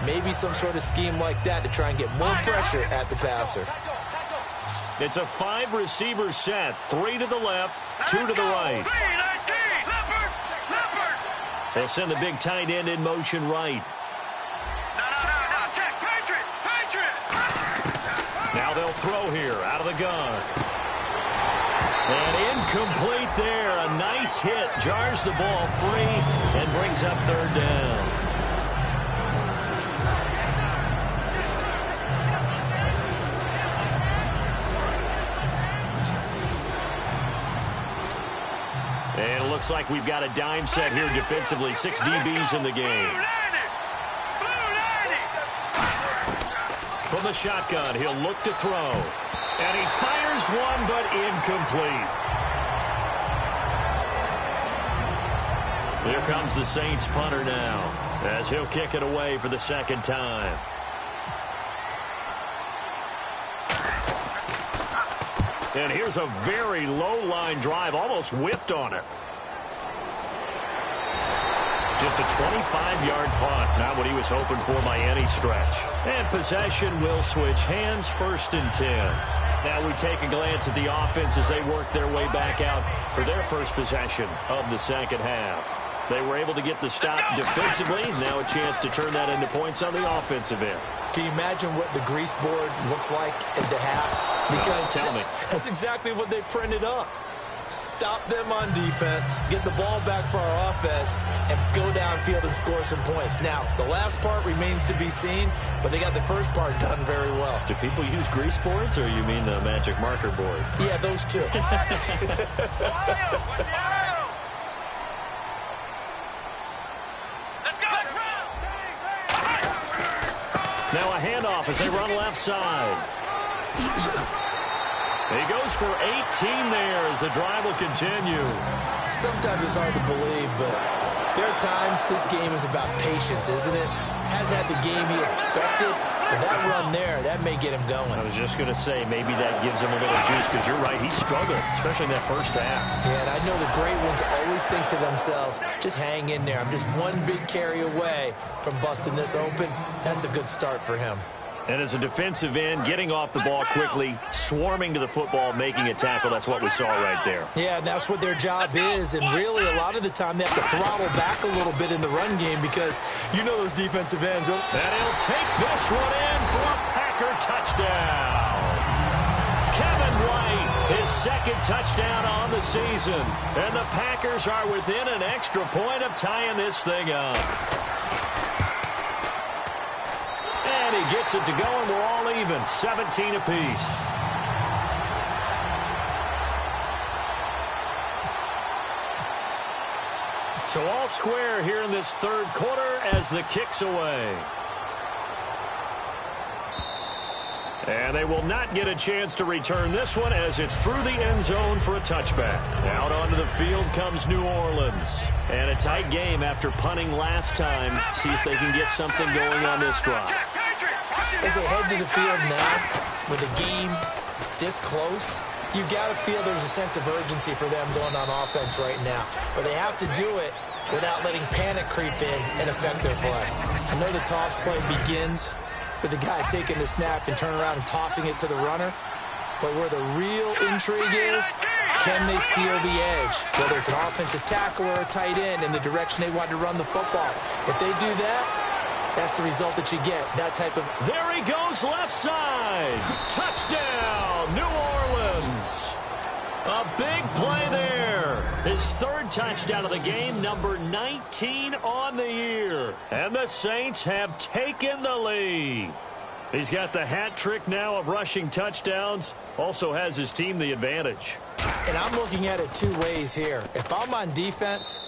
Maybe some sort of scheme like that to try and get more pressure at the passer. It's a 5-receiver set, 3 to the left, 2 to the right. They'll send the big tight end in motion right. Now they'll throw here out of the gun. And incomplete there. A nice hit. Jars the ball free and brings up 3rd down. And it looks like we've got a dime set here defensively. 6 DBs in the game. From the shotgun, he'll look to throw. And he fires one, but incomplete. Here comes the Saints punter now, as he'll kick it away for the 2nd time. And here's a very low-line drive, almost whiffed on it. Just a 25-yard punt, not what he was hoping for by any stretch. And possession will switch hands, 1st and 10. Now we take a glance at the offense as they work their way back out for their first possession of the 2nd half. They were able to get the stop defensively. Now a chance to turn that into points on the offensive end. Can you imagine what the grease board looks like at the half? Because tell me. That's exactly what they printed up. Stop them on defense, get the ball back for our offense, and go downfield and score some points. Now, the last part remains to be seen, but they got the first part done very well. Do people use grease boards, or you mean the magic marker boards? Yeah, those two. Now a handoff as they run left side. He goes for 18 there as the drive will continue. Sometimes it's hard to believe, but there are times this game is about patience, isn't it? Has had the game he expected, but that run there, that may get him going. I was just going to say, maybe that gives him a little juice, because you're right, he struggled, especially in that first half. Yeah, and I know the great ones always think to themselves, just hang in there. I'm just one big carry away from busting this open. That's a good start for him. And as a defensive end, getting off the ball quickly, swarming to the football, making a tackle, that's what we saw right there. Yeah, and that's what their job is. And really, a lot of the time, they have to throttle back a little bit in the run game because you know those defensive ends. And he'll take this one in for a Packer touchdown. Kevin White, his 2nd touchdown on the season. And the Packers are within an extra point of tying this thing up. And he gets it to go, and we're all even, 17 apiece. So all square here in this 3rd quarter as the kick's away. And they will not get a chance to return this one as it's through the end zone for a touchback. Out onto the field comes New Orleans. And a tight game after punting last time. See if they can get something going on this drive. As they head to the field now, with the game this close, you've got to feel there's a sense of urgency for them going on offense right now. But they have to do it without letting panic creep in and affect their play. I know the toss play begins with the guy taking the snap and turning around and tossing it to the runner. But where the real intrigue is, can they seal the edge? Whether it's an offensive tackle or a tight end in the direction they want to run the football. If they do that, that's the result that you get. That type of... There he goes, left side. Touchdown, New Orleans. A big play there. His third touchdown of the game, number 19 on the year. And the Saints have taken the lead. He's got the hat trick now of rushing touchdowns. Also has his team the advantage. And I'm looking at it two ways here. If I'm on defense,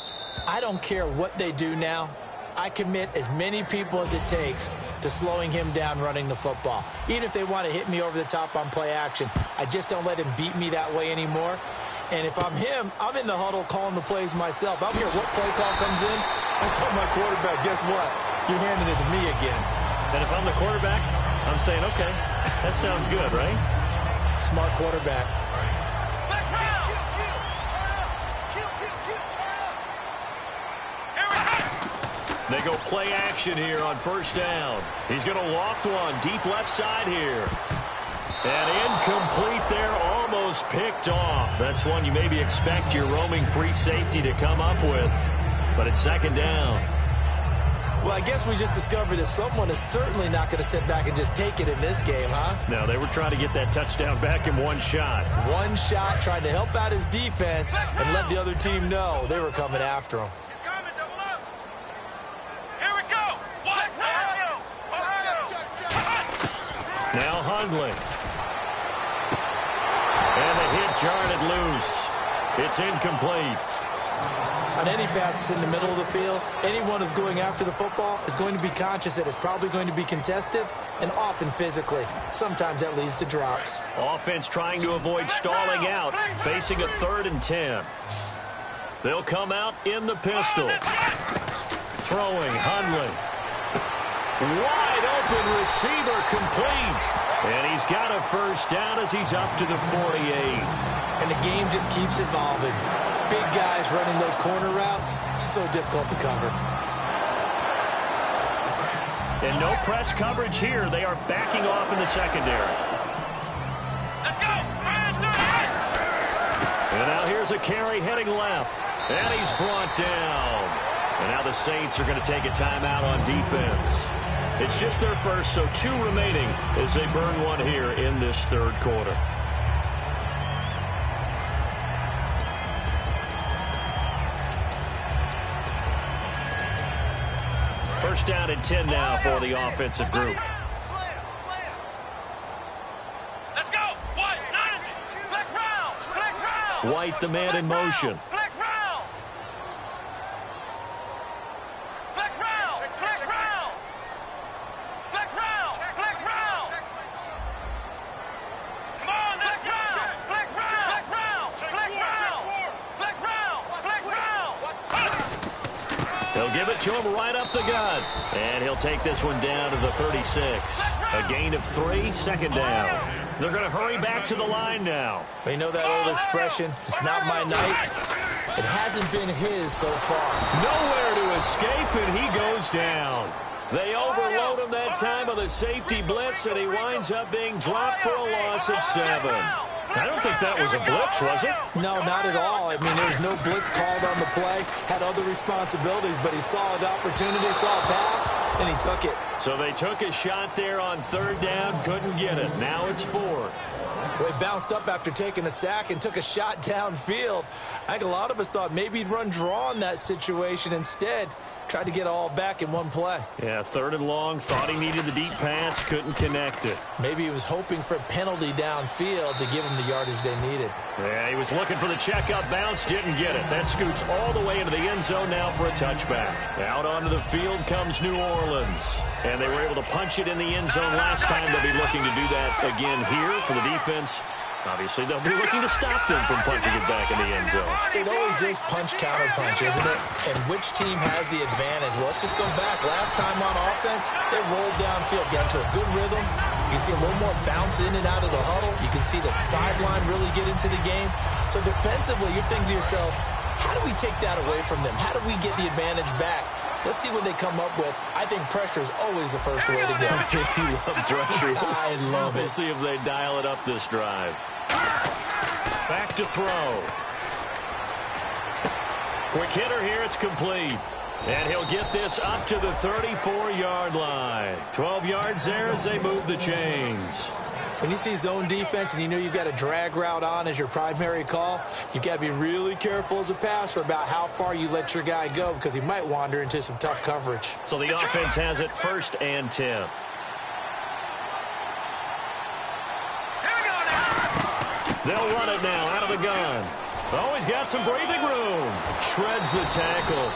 I don't care what they do now. I commit as many people as it takes to slowing him down running the football. Even if they want to hit me over the top on play action, I just don't let him beat me that way anymore. And if I'm him, I'm in the huddle calling the plays myself. I don't care what play call comes in. I tell my quarterback, guess what? You're handing it to me again. And if I'm the quarterback, I'm saying, okay, that sounds good, right? Smart quarterback. They go play action here on first down. He's going to loft one deep left side here. And incomplete there, almost picked off. That's one you maybe expect your roaming free safety to come up with. But it's second down. Well, I guess we just discovered that someone is certainly not going to sit back and just take it in this game, huh? No, they were trying to get that touchdown back in one shot. One shot, trying to help out his defense and let the other team know they were coming after him. Now Hundley. And the hit jarred it loose. It's incomplete. On any passes in the middle of the field, anyone who's going after the football is going to be conscious that it's probably going to be contested and often physically. Sometimes that leads to drops. Offense trying to avoid stalling out, facing a 3rd and 10. They'll come out in the pistol. Throwing, Hundley. Wide open receiver complete. And he's got a first down as he's up to the 48. And the game just keeps evolving. Big guys running those corner routes, so difficult to cover. And no press coverage here. They are backing off in the secondary. Let's go! And now here's a carry heading left. And he's brought down. And now the Saints are going to take a timeout on defense. It's just their first, so 2 remaining as they burn one here in this 3rd quarter. First down and 10 now for the offensive group. Let's go! White, 90! Flex round! Flex round! White, the man in motion. Flex round! Flex round! Flex round! Flex round! Flex round! Come on, flex round! Flex round! Flex round! Flex round! Flex round! Flex round! They'll give it to him right up the gut. And he'll take this one down to the 36. A gain of 3, second down. They're going to hurry back to the line now. You know that old expression, it's not my night. It hasn't been his so far. Nowhere to escape, and he goes down. They overload him that time of the safety blitz, and he winds up being dropped for a loss of 7. I don't think that was a blitz, was it? No, not at all. I mean, there was no blitz called on the play. Had other responsibilities, but he saw an opportunity, saw a path, and he took it. So they took a shot there on 3rd down, couldn't get it. Now it's 4. Well, he bounced up after taking a sack and took a shot downfield. I think a lot of us thought maybe he'd run draw in that situation instead. Tried to get it all back in one play. Yeah, 3rd and long, thought he needed the deep pass, couldn't connect it. Maybe he was hoping for a penalty downfield to give him the yardage they needed. Yeah, he was looking for the checkup bounce, didn't get it. That scoots all the way into the end zone now for a touchback. Out onto the field comes New Orleans. And they were able to punch it in the end zone last time. They'll be looking to do that again here for the defense. Obviously, they'll be looking to stop them from punching it back in the end zone. It always is punch-counter-punch, isn't it? And which team has the advantage? Well, let's just go back. Last time on offense, they rolled downfield, got into a good rhythm. You can see a little more bounce in and out of the huddle. You can see the sideline really get into the game. So defensively, you're thinking to yourself, how do we take that away from them? How do we get the advantage back? Let's see what they come up with. I think pressure is always the first way to go. You love pressure. I love it. We'll see if they dial it up this drive. Back to throw. Quick hitter here. It's complete. And he'll get this up to the 34-yard line. 12 yards there as they move the chains. When you see zone defense and you know you've got a drag route on as your primary call, you've got to be really careful as a passer about how far you let your guy go because he might wander into some tough coverage. So the offense has it 1st and 10. They'll run it now out of the gun. Oh, he's got some breathing room. Shreds the tackle.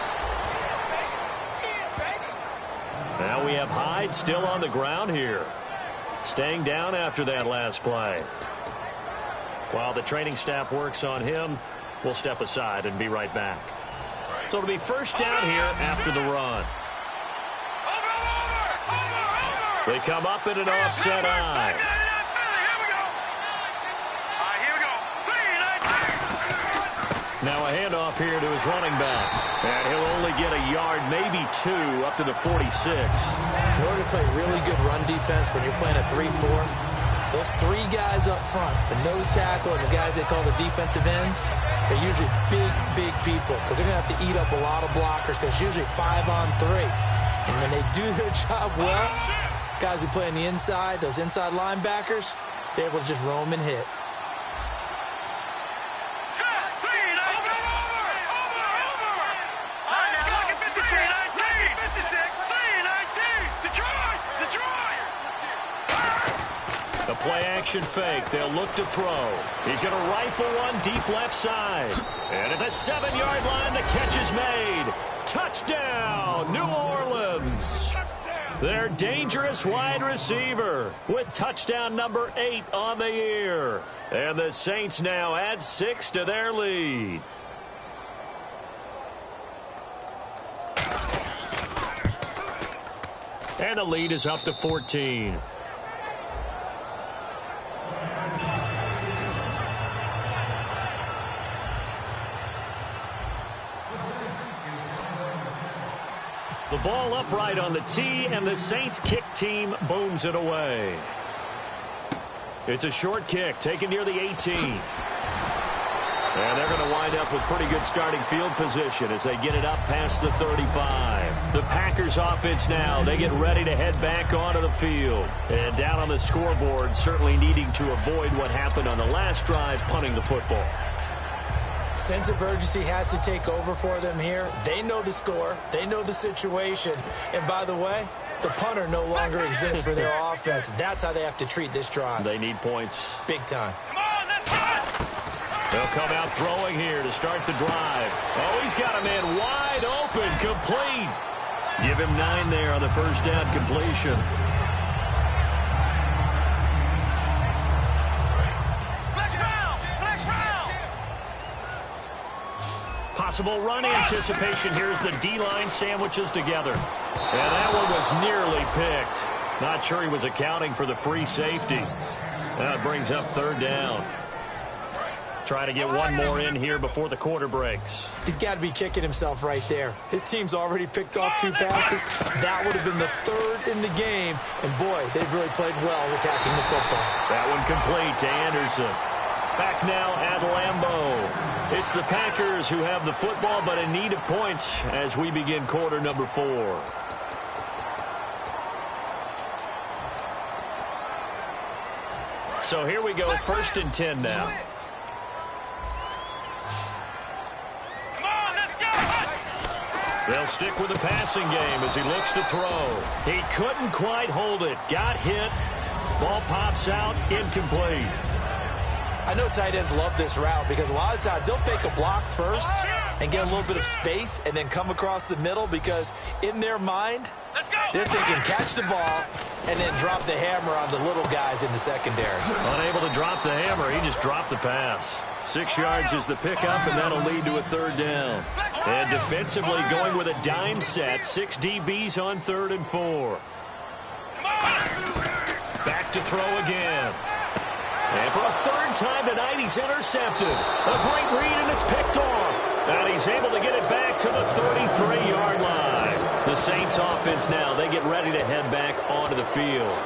Now we have Hyde still on the ground here. Staying down after that last play. While the training staff works on him, we'll step aside and be right back. So it'll be 1st down here after the run. They come up in an offset eye. Now a handoff here to his running back. And he'll only get a yard, maybe 2, up to the 46. In order to play really good run defense when you're playing a 3-4, those 3 guys up front, the nose tackle and the guys they call the defensive ends, they're usually big people because they're going to have to eat up a lot of blockers because it's usually 5-on-3. And when they do their job well, guys who play on the inside, those inside linebackers, they're able to just roam and hit. The play-action fake. They'll look to throw. He's going to rifle one deep left side. And at the 7-yard line, the catch is made. Touchdown, New Orleans. Their dangerous wide receiver with touchdown number 8 on the year. And the Saints now add 6 to their lead. And the lead is up to 14. The ball upright on the tee, and the Saints kick team booms it away. It's a short kick taken near the 18. And they're going to wind up with pretty good starting field position as they get it up past the 35. The Packers offense now, they get ready to head back onto the field. And down on the scoreboard, certainly needing to avoid what happened on the last drive, punting the football. Sense of urgency has to take over for them here. They know the score. They know the situation. And by the way, the punter no longer exists for their offense. That's how they have to treat this drive. They need points. Big time. They'll come out throwing here to start the drive. Oh, he's got a man wide open, complete. Give him 9 there on the 1st down completion. Possible run anticipation here as the D-line sandwiches together. And that one was nearly picked. Not sure he was accounting for the free safety. That brings up 3rd down. Try to get one more in here before the quarter breaks. He's got to be kicking himself right there. His team's already picked off 2 passes. That would have been the 3rd in the game. And, boy, they've really played well attacking the football. That one complete to Anderson. Back now at Lambeau. It's the Packers who have the football, but in need of points as we begin quarter number 4. So here we go, 1st and 10 now. They'll stick with the passing game as he looks to throw. He couldn't quite hold it. Got hit. Ball pops out. Incomplete. I know tight ends love this route because a lot of times they'll take a block first and get a little bit of space and then come across the middle because in their mind, they're thinking catch the ball and then drop the hammer on the little guys in the secondary. Unable to drop the hammer, he just dropped the pass. 6 yards is the pickup, and that'll lead to a 3rd down. And defensively going with a dime set, 6 DBs on 3rd and 4. Back to throw again. And for a 3rd time tonight, he's intercepted. A great read, and it's picked off. And he's able to get it back to the 33-yard line. Saints offense now. They get ready to head back onto the field.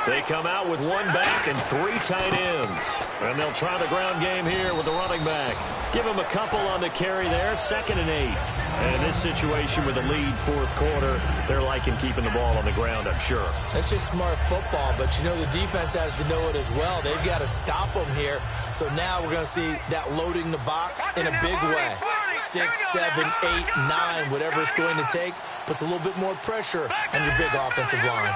They come out with one back and 3 tight ends. And they'll try the ground game here with the running back. Give him a couple on the carry there, 2nd and 8. And in this situation with the lead 4th quarter, they're liking keeping the ball on the ground, I'm sure. That's just smart football, but you know the defense has to know it as well. They've got to stop them here. So now we're going to see that loading the box in a big way. 6, 7, 8, 9, whatever it's going to take, puts a little bit more pressure on your big offensive line.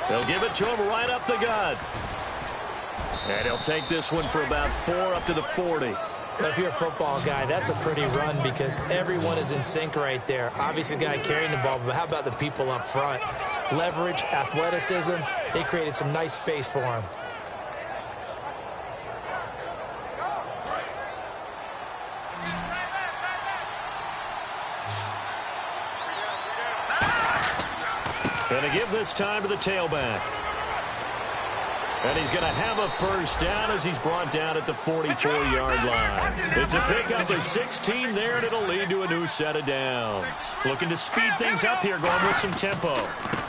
They'll give it to him right up the gut. And he'll take this one for about 4 up to the 40. If you're a football guy, that's a pretty run because everyone is in sync right there. Obviously, the guy carrying the ball, but how about the people up front? Leverage, athleticism, they created some nice space for him. Going to give this time to the tailback. And he's going to have a first down as he's brought down at the 44-yard line. It's a pickup of 16 there, and it'll lead to a new set of downs. Looking to speed things up here, going with some tempo.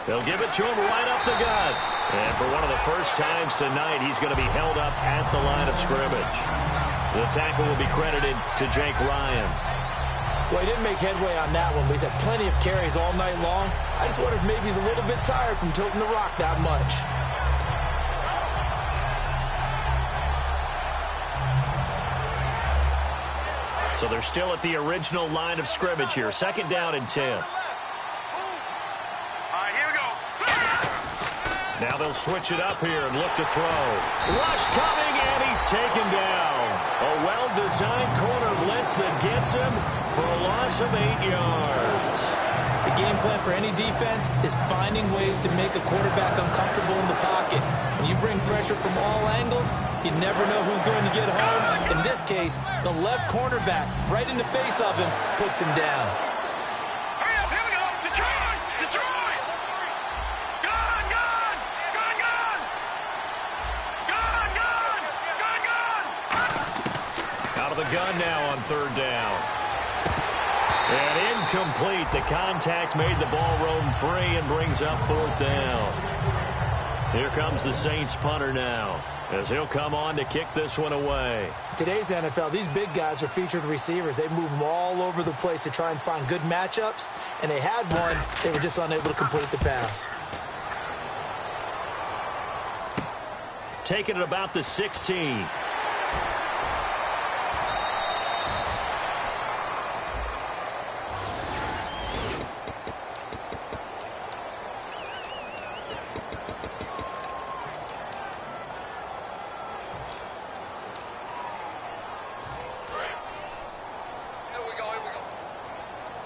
They'll give it to him right up the gut. And for one of the first times tonight, he's going to be held up at the line of scrimmage. The tackle will be credited to Jake Ryan. Well, he didn't make headway on that one, but he's had plenty of carries all night long. I just wonder if maybe he's a little bit tired from tilting the rock that much. So they're still at the original line of scrimmage here. 2nd down and 10. All right, here we go. Now they'll switch it up here and look to throw. Rush coming, and he's taken down. A well-designed corner blitz that gets him for a loss of 8 yards. The game plan for any defense is finding ways to make a quarterback uncomfortable in the pocket. When you bring pressure from all angles, you never know who's going to get home. In this case, the left cornerback, right in the face of him, puts him down. Hurry up, here we go. Detroit! Detroit! Gun, gun! Gun, gun! Gun, gun! Gun, gun! Out of the gun now on 3rd down. And incomplete. The contact made the ball roam free and brings up 4th down. Here comes the Saints punter now, as he'll come on to kick this one away. Today's NFL, these big guys are featured receivers. They move them all over the place to try and find good matchups, and they had one. They were just unable to complete the pass. Taking it about the 16.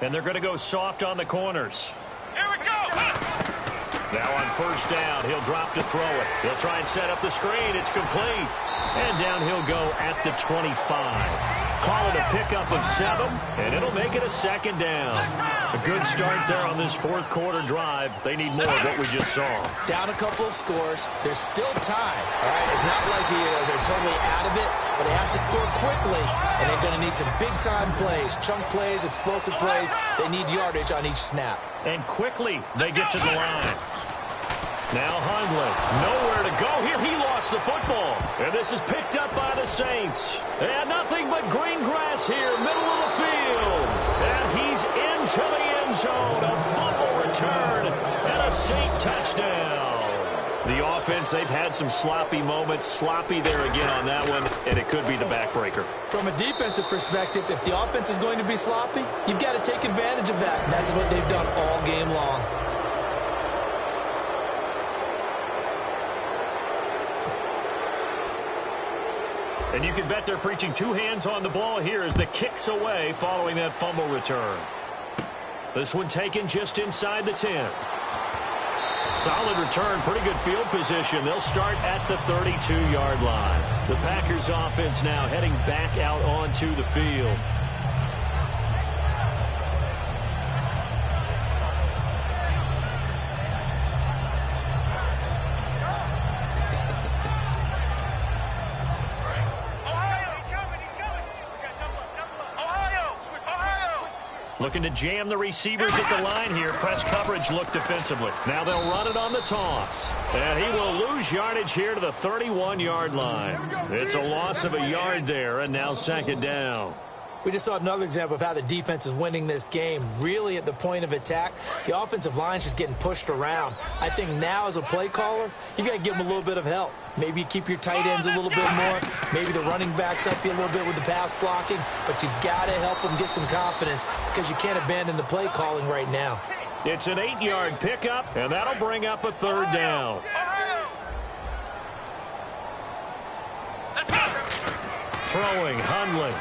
And they're going to go soft on the corners. Here we go! Now on 1st down, he'll drop to throw it. He'll try and set up the screen. It's complete. And down he'll go at the 25. Call it a pickup of 7, and it'll make it a 2nd down. A good start there on this 4th quarter drive. They need more of what we just saw. Down a couple of scores. There's still time. All right, it's not like they're totally out of it, but they have to score quickly, and they're going to need some big-time plays, chunk plays, explosive plays. They need yardage on each snap. And quickly, they get to the line. Now Hundley, nowhere to go here. He lost the football. And this is picked up by the Saints. And nothing but green grass here, middle of the field. And he's into the end zone. A fumble return and a Saint touchdown. The offense, they've had some sloppy moments. Sloppy there again on that one, and it could be the backbreaker. From a defensive perspective, if the offense is going to be sloppy, you've got to take advantage of that. And that's what they've done all game long. And you can bet they're preaching 2 hands on the ball here as the kick's away following that fumble return. This one taken just inside the 10. Solid return, pretty good field position. They'll start at the 32-yard line. The Packers offense now heading back out onto the field. Looking to jam the receivers at the line here. Press coverage look defensively. Now they'll run it on the toss. And he will lose yardage here to the 31-yard line. It's a loss of a yard there, and now second down. We just saw another example of how the defense is winning this game. Really at the point of attack, the offensive line's just getting pushed around. I think now as a play caller, you got to give them a little bit of help. Maybe you keep your tight ends a little bit more. Maybe the running backs help you a little bit with the pass blocking. But you've got to help them get some confidence because you can't abandon the play calling right now. It's an 8-yard pickup, and that'll bring up a third down. Throwing, Hundley.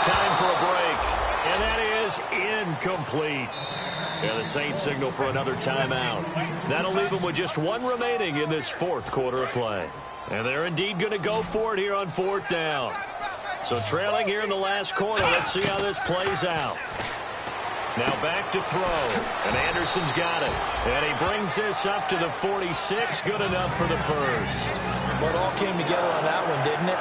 Time for a break, and that is incomplete. And the Saints signal for another timeout. That'll leave them with just one remaining in this fourth quarter of play. And they're indeed going to go for it here on fourth down. So trailing here in the last quarter, let's see how this plays out. Now back to throw, and Anderson's got it. And he brings this up to the 46, good enough for the first. Well, it all came together on that one, didn't it?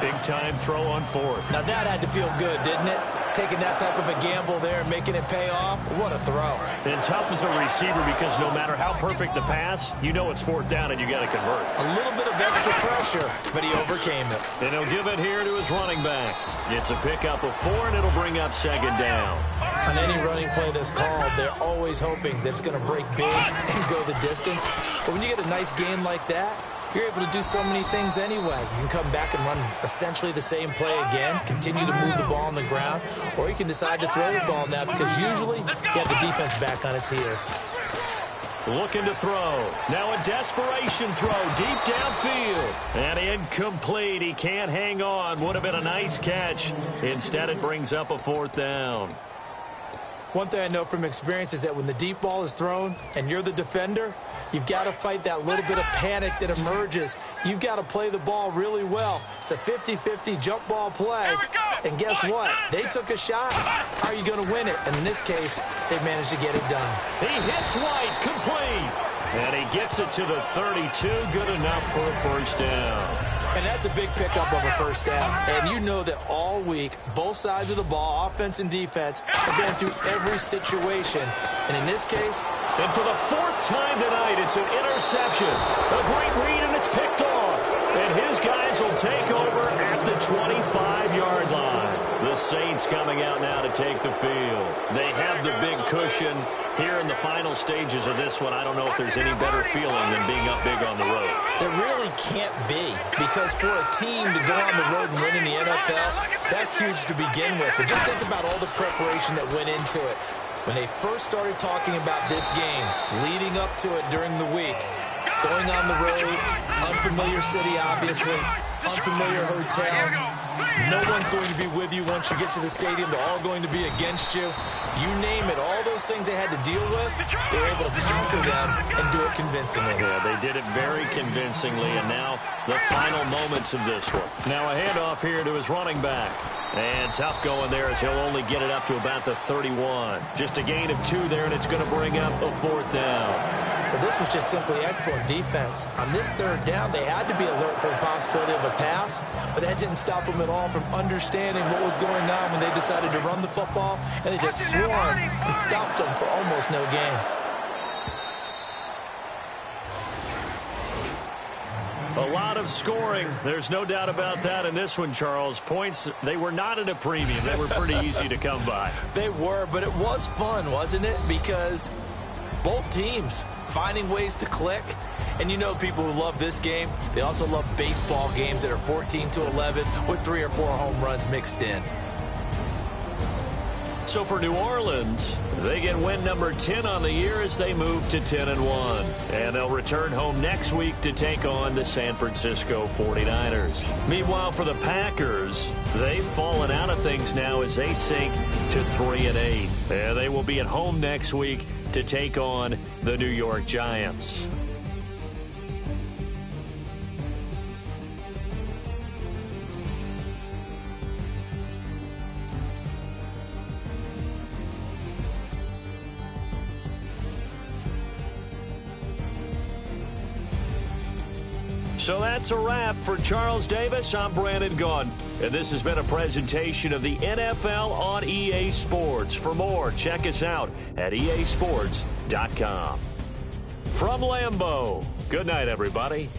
Big-time throw on fourth. Now that had to feel good, didn't it? Taking that type of a gamble there and making it pay off. What a throw. And tough as a receiver because no matter how perfect the pass, you know it's fourth down and you got to convert. A little bit of extra pressure, but he overcame it. And he'll give it here to his running back. It's a pickup of 4, and it'll bring up second down. On any running play that's called, they're always hoping that it's going to break big and go the distance. But when you get a nice game like that, you're able to do so many things anyway. You can come back and run essentially the same play again, continue to move the ball on the ground, or you can decide to throw the ball now because usually you have the defense back on its heels. Looking to throw. Now a desperation throw deep downfield. And incomplete. He can't hang on. Would have been a nice catch. Instead, it brings up a fourth down. One thing I know from experience is that when the deep ball is thrown and you're the defender, you've got to fight that little bit of panic that emerges. You've got to play the ball really well. It's a 50-50 jump ball play. And guess what? They took a shot. How are you going to win it? And in this case, they managed to get it done. He hits White, complete. And he gets it to the 32, good enough for a first down. And that's a big pickup of a first down. And you know that all week, both sides of the ball, offense and defense, are going through every situation. And in this case... And for the 4th time tonight, it's an interception. A great read, and it's picked off. And his guys will take over at the 25-yard line. The Saints coming out now to take the field. They have the big cushion. Here in the final stages of this one, I don't know if there's any better feeling than being up big on the road. There really can't be, because for a team to go on the road and win in the NFL, that's huge to begin with. But just think about all the preparation that went into it. When they first started talking about this game, leading up to it during the week, going on the road, unfamiliar city, obviously, unfamiliar hotel. No one's going to be with you once you get to the stadium. They're all going to be against you. You name it. All those things they had to deal with, they were able to conquer them and do it convincingly. Yeah, they did it very convincingly, and now the final moments of this one. Now a handoff here to his running back. And tough going there as he'll only get it up to about the 31. Just a gain of 2 there, and it's going to bring up a 4th down. But this was just simply excellent defense. On this 3rd down, they had to be alert for the possibility of a pass, but that didn't stop them at all from understanding what was going on when they decided to run the football, and they just swarmed and stopped them for almost no gain. A lot of scoring. There's no doubt about that in this one, Charles. Points, they were not at a premium. They were pretty easy to come by. They were, but it was fun, wasn't it? Because both teams finding ways to click. And you know people who love this game, they also love baseball games that are 14-11 with 3 or 4 home runs mixed in. So for New Orleans, they get win number 10 on the year as they move to 10-1. And they'll return home next week to take on the San Francisco 49ers. Meanwhile, for the Packers, they've fallen out of things now as they sink to 3-8. And they will be at home next week to take on the New York Giants. So that's a wrap. For Charles Davis, I'm Brandon Gunn. And this has been a presentation of the NFL on EA Sports. For more, check us out at easports.com. From Lambeau, good night, everybody.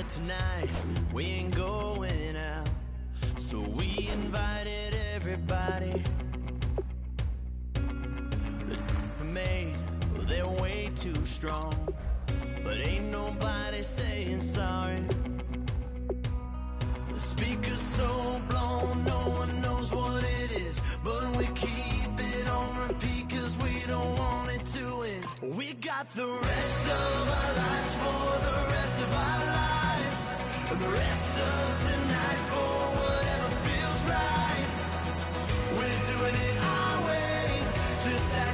Tonight we ain't going out, so we invited everybody. The made, well, they're way too strong, but ain't nobody saying sorry. The speaker's so blown, no one knows what it is, but we keep it on repeat 'cause we don't want it to end. We got the rest of our lives for the rest of our lives. And the rest of tonight for whatever feels right. We're doing it our way, just as